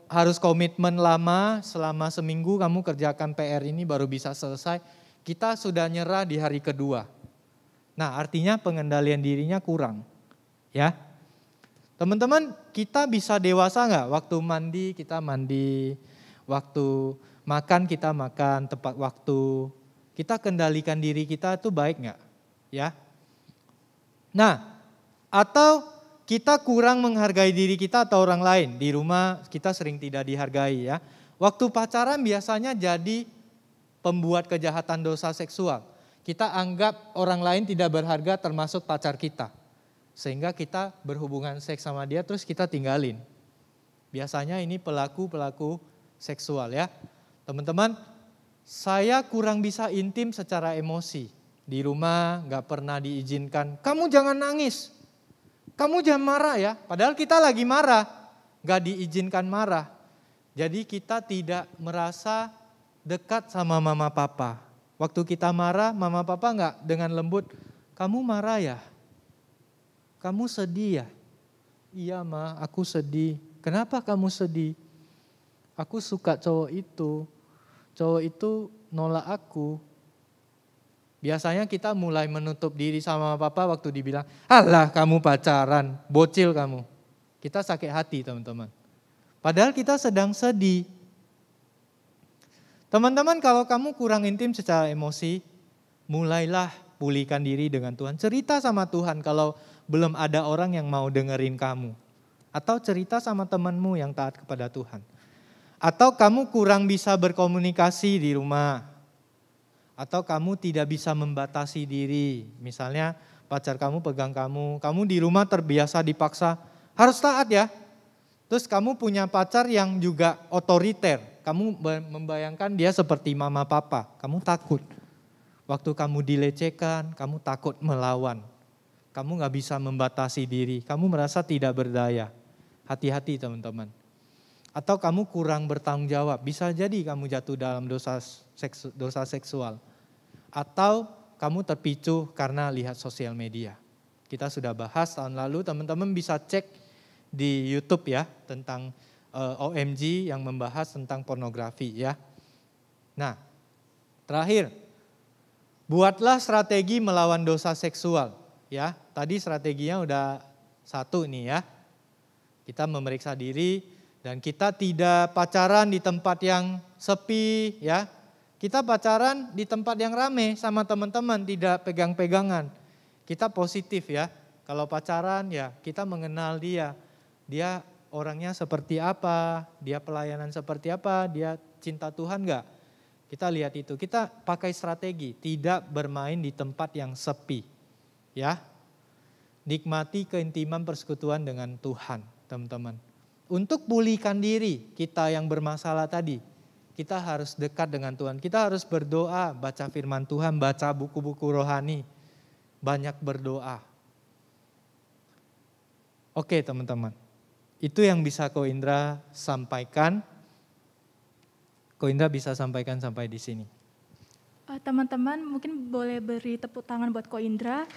harus komitmen lama, selama seminggu kamu kerjakan PR ini baru bisa selesai. Kita sudah nyerah di hari kedua. Nah, artinya pengendalian dirinya kurang. Ya. Teman-teman, kita bisa dewasa nggak? Waktu mandi kita mandi, waktu makan kita makan tepat waktu. Kita kendalikan diri kita itu baik nggak? Ya. Nah, atau kita kurang menghargai diri kita atau orang lain. Di rumah kita sering tidak dihargai ya. Waktu pacaran biasanya jadi pembuat kejahatan dosa seksual. Kita anggap orang lain tidak berharga termasuk pacar kita. Sehingga kita berhubungan seks sama dia terus kita tinggalin. Biasanya ini pelaku-pelaku seksual ya. Teman-teman, saya kurang bisa intim secara emosi. Di rumah gak pernah diizinkan, kamu jangan nangis. Kamu jangan marah ya, padahal kita lagi marah, gak diizinkan marah. Jadi kita tidak merasa dekat sama mama papa. Waktu kita marah, mama papa gak dengan lembut, kamu marah ya? Kamu sedih ya? Iya ma, aku sedih. Kenapa kamu sedih? Aku suka cowok itu nolak aku. Biasanya kita mulai menutup diri sama papa waktu dibilang, alah kamu pacaran, bocil kamu. Kita sakit hati teman-teman. Padahal kita sedang sedih. Teman-teman kalau kamu kurang intim secara emosi, mulailah pulihkan diri dengan Tuhan. Cerita sama Tuhan kalau belum ada orang yang mau dengerin kamu. Atau cerita sama temanmu yang taat kepada Tuhan. Atau kamu kurang bisa berkomunikasi di rumah. Atau kamu tidak bisa membatasi diri. Misalnya pacar kamu pegang kamu di rumah terbiasa dipaksa, harus taat ya. Terus kamu punya pacar yang juga otoriter. Kamu membayangkan dia seperti mama papa, kamu takut. Waktu kamu dilecehkan, kamu takut melawan. Kamu gak bisa membatasi diri, kamu merasa tidak berdaya. Hati-hati teman-teman. Atau kamu kurang bertanggung jawab, bisa jadi kamu jatuh dalam dosa seksual. Atau kamu terpicu karena lihat sosial media. Kita sudah bahas tahun lalu, teman-teman bisa cek di YouTube ya tentang OMG yang membahas tentang pornografi ya. Nah, terakhir, buatlah strategi melawan dosa seksual ya. Tadi strateginya udah satu nih ya. Kita memeriksa diri dan kita tidak pacaran di tempat yang sepi ya. Kita pacaran di tempat yang rame sama teman-teman, tidak pegang-pegangan. Kita positif ya. Kalau pacaran ya kita mengenal dia. Dia orangnya seperti apa, dia pelayanan seperti apa, dia cinta Tuhan enggak? Kita lihat itu. Kita pakai strategi, tidak bermain di tempat yang sepi. Ya. Nikmati keintiman persekutuan dengan Tuhan, teman-teman. Untuk pulihkan diri kita yang bermasalah tadi, kita harus dekat dengan Tuhan. Kita harus berdoa, baca firman Tuhan, baca buku-buku rohani. Banyak berdoa. Oke teman-teman. Itu yang bisa Ko Indra sampaikan. Ko Indra bisa sampaikan sampai di sini. Teman-teman mungkin boleh beri tepuk tangan buat Ko Indra.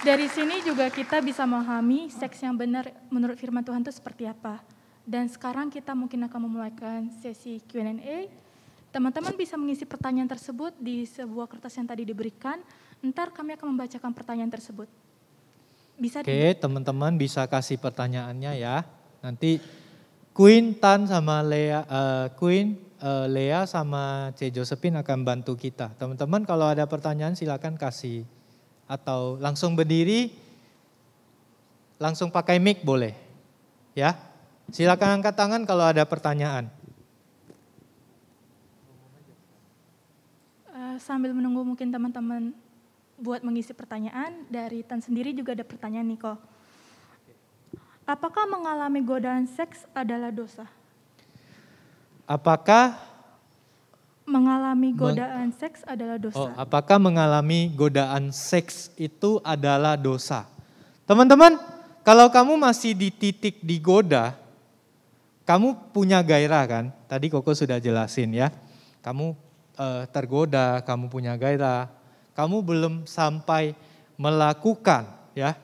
Dari sini juga kita bisa memahami seks yang benar menurut firman Tuhan itu seperti apa. Dan sekarang kita mungkin akan memulaikan sesi Q&A. Teman-teman bisa mengisi pertanyaan tersebut di sebuah kertas yang tadi diberikan. Ntar kami akan membacakan pertanyaan tersebut. Bisa Oke, teman-teman bisa kasih pertanyaannya ya. Nanti Queen Tan sama Lea sama C Josephine akan bantu kita. Teman-teman kalau ada pertanyaan silakan kasih atau langsung berdiri, langsung pakai mic boleh. Ya. Silakan angkat tangan kalau ada pertanyaan. Sambil menunggu mungkin teman-teman buat mengisi pertanyaan, dari Tan sendiri juga ada pertanyaan nih kok. Apakah mengalami godaan seks adalah dosa? Apakah Mengalami godaan seks adalah dosa. apakah mengalami godaan seks itu adalah dosa? Teman-teman, kalau kamu masih di titik digoda, kamu punya gairah kan? Tadi Koko sudah jelasin ya. Kamu tergoda, kamu punya gairah. Kamu belum sampai melakukan ya.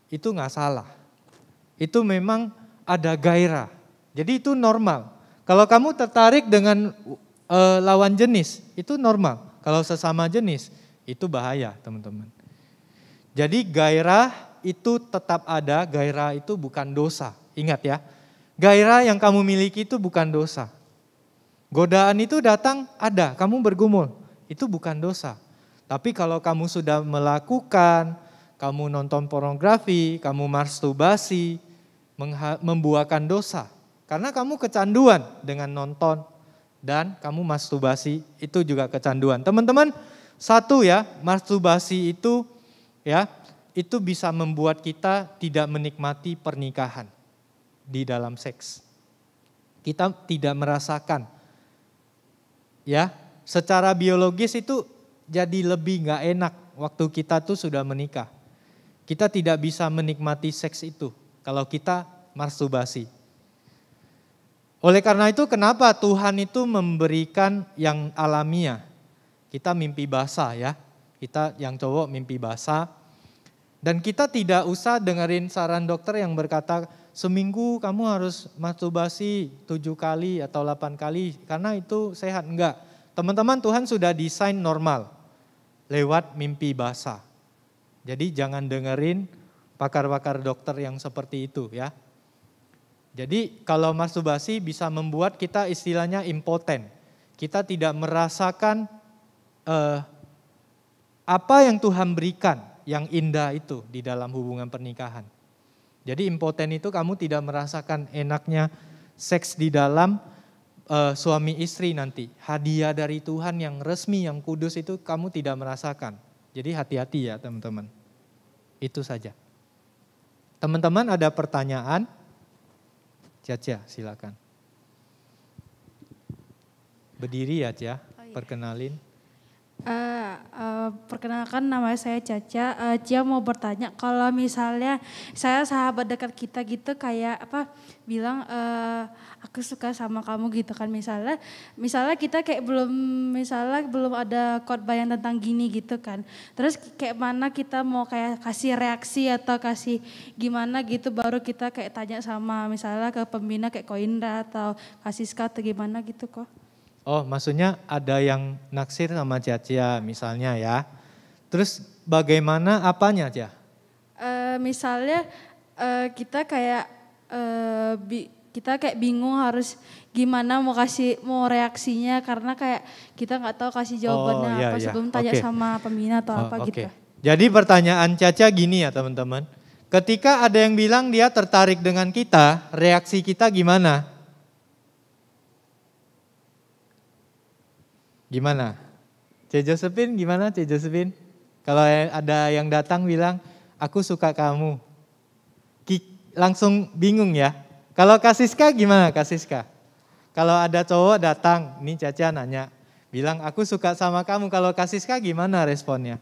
Itu nggak salah. Itu memang ada gairah. Jadi itu normal. Kalau kamu tertarik dengan lawan jenis, itu normal. Kalau sesama jenis, itu bahaya teman-teman. Jadi gairah itu tetap ada, gairah itu bukan dosa. Ingat ya, gairah yang kamu miliki itu bukan dosa. Godaan itu datang ada, kamu bergumul, itu bukan dosa. Tapi kalau kamu sudah melakukan, kamu nonton pornografi, kamu masturbasi, membuahkan dosa. Karena kamu kecanduan dengan nonton dan kamu masturbasi, itu juga kecanduan. Teman-teman, satu ya, masturbasi itu ya, itu bisa membuat kita tidak menikmati pernikahan di dalam seks. Kita tidak merasakan. Ya, secara biologis itu jadi lebih nggak enak waktu kita tuh sudah menikah. Kita tidak bisa menikmati seks itu kalau kita masturbasi. Oleh karena itu kenapa Tuhan itu memberikan yang alamiah. Kita mimpi basah ya, kita yang cowok mimpi basah. Dan kita tidak usah dengerin saran dokter yang berkata seminggu kamu harus masturbasi 7 kali atau 8 kali karena itu sehat. Enggak, teman-teman Tuhan sudah desain normal lewat mimpi basah. Jadi jangan dengerin pakar-pakar dokter yang seperti itu ya. Jadi kalau masturbasi bisa membuat kita istilahnya impoten. Kita tidak merasakan apa yang Tuhan berikan yang indah itu di dalam hubungan pernikahan. Jadi impoten itu kamu tidak merasakan enaknya seks di dalam suami istri nanti. Hadiah dari Tuhan yang resmi, yang kudus itu kamu tidak merasakan. Jadi hati-hati ya teman-teman. Itu saja. Teman-teman ada pertanyaan? Caca, silakan. Berdiri ya, Cia. Perkenalin. Perkenalkan nama saya Caca. Cia mau bertanya, kalau misalnya saya sahabat dekat kita gitu kayak bilang aku suka sama kamu gitu kan misalnya kita kayak belum ada khotbah yang tentang gini gitu kan. Terus kayak mana kita mau kayak kasih reaksi atau kasih gimana gitu baru kita kayak tanya sama misalnya ke pembina kayak Koindra atau Kasiska atau gimana gitu kok. Oh, maksudnya ada yang naksir sama Cia misalnya ya. Terus bagaimana apanya, Cia? Misalnya kita kayak bingung harus gimana mau reaksinya karena kayak kita nggak tahu kasih jawabannya sebelum tanya sama pembina atau apa gitu. Jadi pertanyaan Caca gini ya teman-teman. Ketika ada yang bilang dia tertarik dengan kita, reaksi kita gimana? Gimana? C Josephine gimana C Josephine? Kalau ada yang datang bilang, aku suka kamu. Langsung bingung ya. Kalau Kasiska gimana Kasiska? Kalau ada cowok datang, nih Caca nanya, bilang aku suka sama kamu. Kalau Kasiska gimana responnya?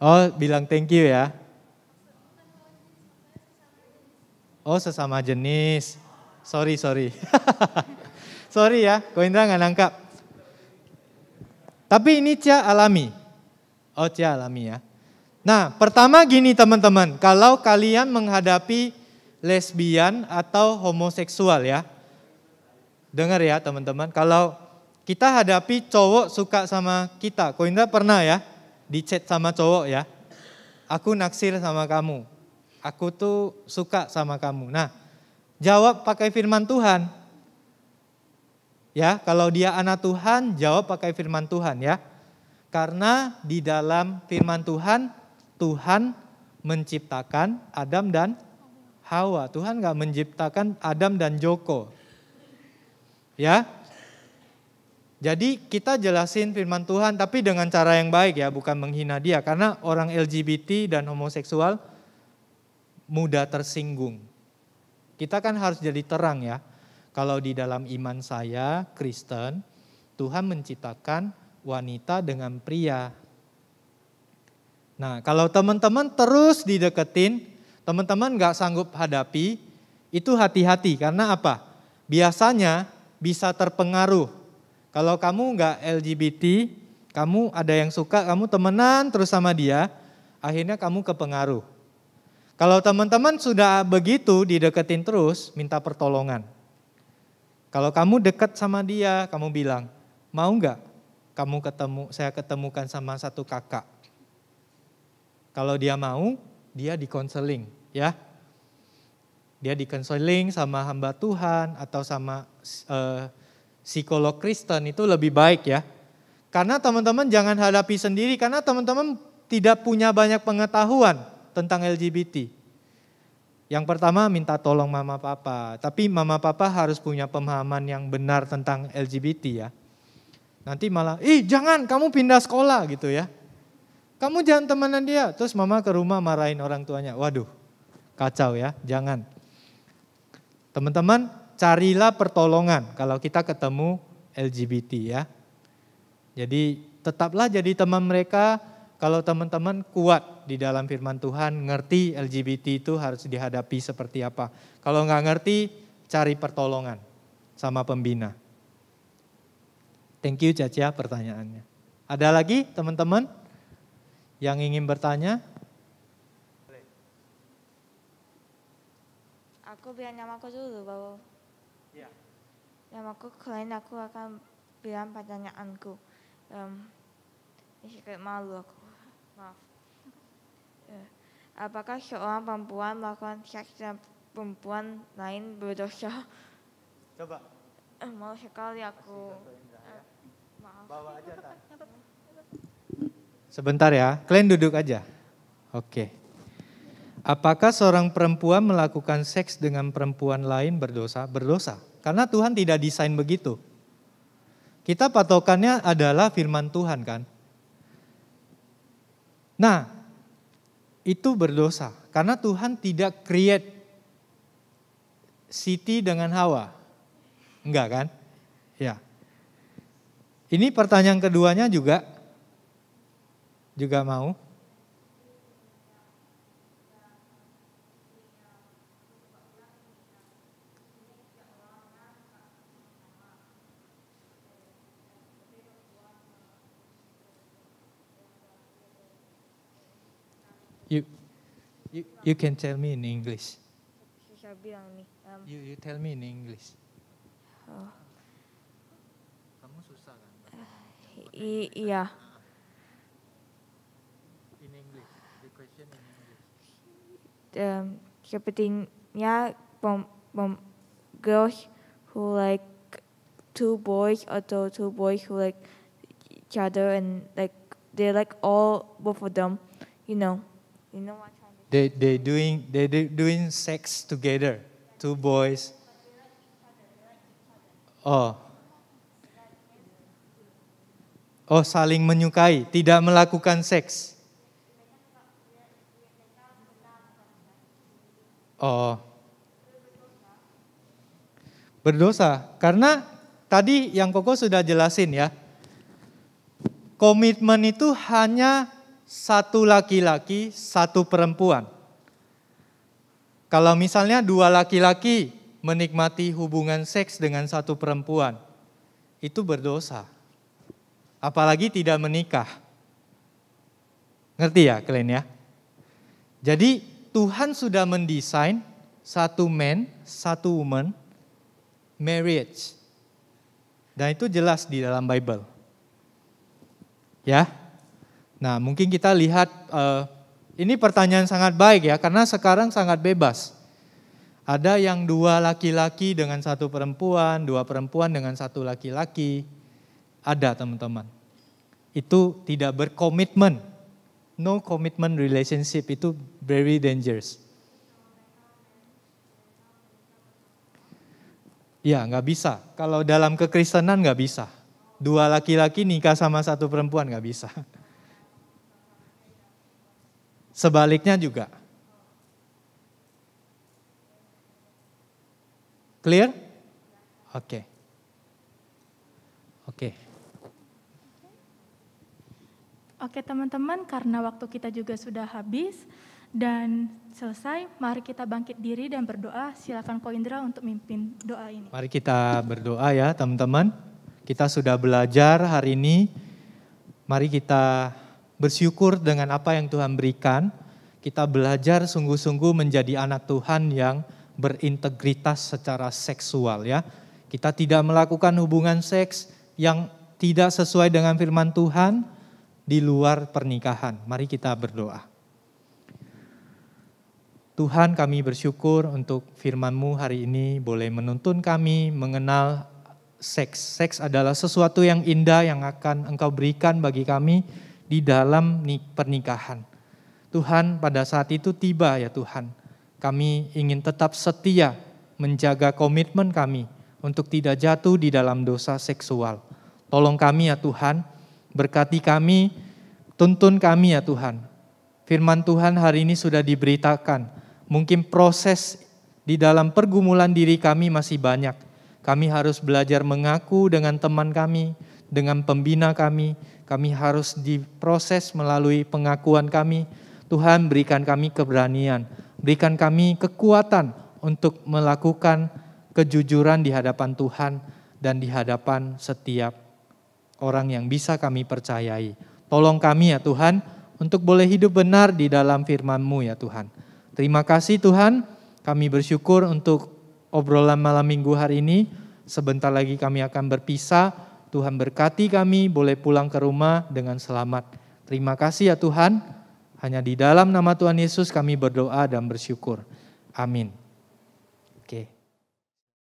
Oh bilang thank you ya. Oh sesama jenis. Sorry. Sorry ya, Koindra nggak nangkap. Tapi ini Cia alami. Oh Cia alami ya. Nah pertama gini teman-teman, kalau kalian menghadapi lesbian atau homoseksual ya. Dengar ya teman-teman, kalau kita hadapi cowok suka sama kita, Koindra pernah ya. di chat sama cowok ya, aku naksir sama kamu, aku tuh suka sama kamu. Nah, jawab pakai firman Tuhan. Ya, kalau dia anak Tuhan, jawab pakai firman Tuhan ya. Karena di dalam firman Tuhan, Tuhan menciptakan Adam dan Hawa. Tuhan gak menciptakan Adam dan Joko. Ya, jadi kita jelasin firman Tuhan tapi dengan cara yang baik ya, bukan menghina dia. Karena orang LGBT dan homoseksual mudah tersinggung. Kita kan harus jadi terang ya. Kalau di dalam iman saya, Kristen, Tuhan menciptakan wanita dengan pria. Nah, kalau teman-teman terus dideketin, teman-teman gak sanggup hadapi, itu hati-hati. Karena apa? Biasanya bisa terpengaruh. Kalau kamu gak LGBT, kamu ada yang suka, kamu temenan terus sama dia, akhirnya kamu kepengaruh. Kalau teman-teman sudah begitu dideketin terus, minta pertolongan. Kalau kamu dekat sama dia, kamu bilang, mau gak saya ketemukan sama satu kakak? Kalau dia mau, dia dikonseling ya. Dia dikonseling sama hamba Tuhan atau sama psikolog Kristen, itu lebih baik ya. Karena teman-teman jangan hadapi sendiri, karena teman-teman tidak punya banyak pengetahuan tentang LGBT. Yang pertama minta tolong mama papa, tapi mama papa harus punya pemahaman yang benar tentang LGBT ya. Nanti malah, jangan kamu pindah sekolah gitu ya. Kamu jangan temenan dia, terus mama ke rumah marahin orang tuanya. Waduh, kacau ya, jangan. Teman-teman, carilah pertolongan kalau kita ketemu LGBT ya. Jadi tetaplah jadi teman mereka kalau teman-teman kuat di dalam firman Tuhan, ngerti LGBT itu harus dihadapi seperti apa. Kalau nggak ngerti, cari pertolongan sama pembina. Thank you Caca pertanyaannya. Ada lagi teman-teman yang ingin bertanya? Aku bilang namaku dulu bahwa namaku kalian aku akan bilang pertanyaanku. Sedikit malu aku, maaf. Apakah seorang perempuan melakukan seks dengan perempuan lain berdosa? Coba. Malu sekali aku. Maaf. Bawa aja Tan. Sebentar ya, kalian duduk aja. Oke. Apakah seorang perempuan melakukan seks dengan perempuan lain berdosa? Berdosa. Karena Tuhan tidak desain begitu. Kita patokannya adalah firman Tuhan kan. Nah, itu berdosa. Karena Tuhan tidak create Siti dengan Hawa. Enggak kan? Ya. Ini pertanyaan keduanya juga mau. You can tell me in English. Saya bilang nih. You tell me in English. Kamu susah kan? Iya. In English. The question in English. Sepertinya girls who like two boys atau two boys who like each other and like they like both of them, you know what I'm trying to say. They doing sex together, two boys. Oh, saling menyukai, tidak melakukan seks. Oh, berdosa. Karena tadi yang Koko sudah jelasin ya. Komitmen itu hanya satu laki-laki, satu perempuan. Kalau misalnya dua laki-laki menikmati hubungan seks dengan satu perempuan, itu berdosa. Apalagi tidak menikah. Ngerti ya kalian ya? Jadi Tuhan sudah mendesain satu man, satu woman, marriage. Dan itu jelas di dalam Bible. Ya. Nah, mungkin kita lihat, ini pertanyaan sangat baik ya, karena sekarang sangat bebas. Ada yang 2 laki-laki dengan 1 perempuan, 2 perempuan dengan 1 laki-laki. Ada teman-teman. Itu tidak berkomitmen. No commitment relationship, itu very dangerous. Ya, nggak bisa. Kalau dalam kekristenan nggak bisa. 2 laki-laki nikah sama 1 perempuan nggak bisa. Sebaliknya juga. Clear? Oke. Oke teman-teman, karena waktu kita juga sudah habis dan selesai, mari kita bangkit diri dan berdoa. Silakan Ko Indra untuk mimpin doa ini. Mari kita berdoa ya teman-teman. Kita sudah belajar hari ini. Mari kita bersyukur dengan apa yang Tuhan berikan. Kita belajar sungguh-sungguh menjadi anak Tuhan yang berintegritas secara seksual ya. Kita tidak melakukan hubungan seks yang tidak sesuai dengan firman Tuhan di luar pernikahan. Mari kita berdoa. Tuhan, kami bersyukur untuk firman-Mu hari ini boleh menuntun kami mengenal seks. Seks adalah sesuatu yang indah yang akan Engkau berikan bagi kami di dalam pernikahan. Tuhan, pada saat itu tiba ya Tuhan. Kami ingin tetap setia menjaga komitmen kami untuk tidak jatuh di dalam dosa seksual. Tolong kami ya Tuhan, berkati kami, tuntun kami ya Tuhan. Firman Tuhan hari ini sudah diberitakan. Mungkin proses di dalam pergumulan diri kami masih banyak. Kami harus belajar mengaku dengan teman kami, dengan pembina kami. Kami harus diproses melalui pengakuan kami. Tuhan, berikan kami keberanian. Berikan kami kekuatan untuk melakukan kejujuran di hadapan Tuhan dan di hadapan setiap orang yang bisa kami percayai. Tolong kami ya Tuhan untuk boleh hidup benar di dalam firman-Mu ya Tuhan. Terima kasih Tuhan, kami bersyukur untuk obrolan malam minggu hari ini. Sebentar lagi kami akan berpisah. Tuhan berkati kami boleh pulang ke rumah dengan selamat. Terima kasih ya Tuhan. Hanya di dalam nama Tuhan Yesus kami berdoa dan bersyukur. Amin.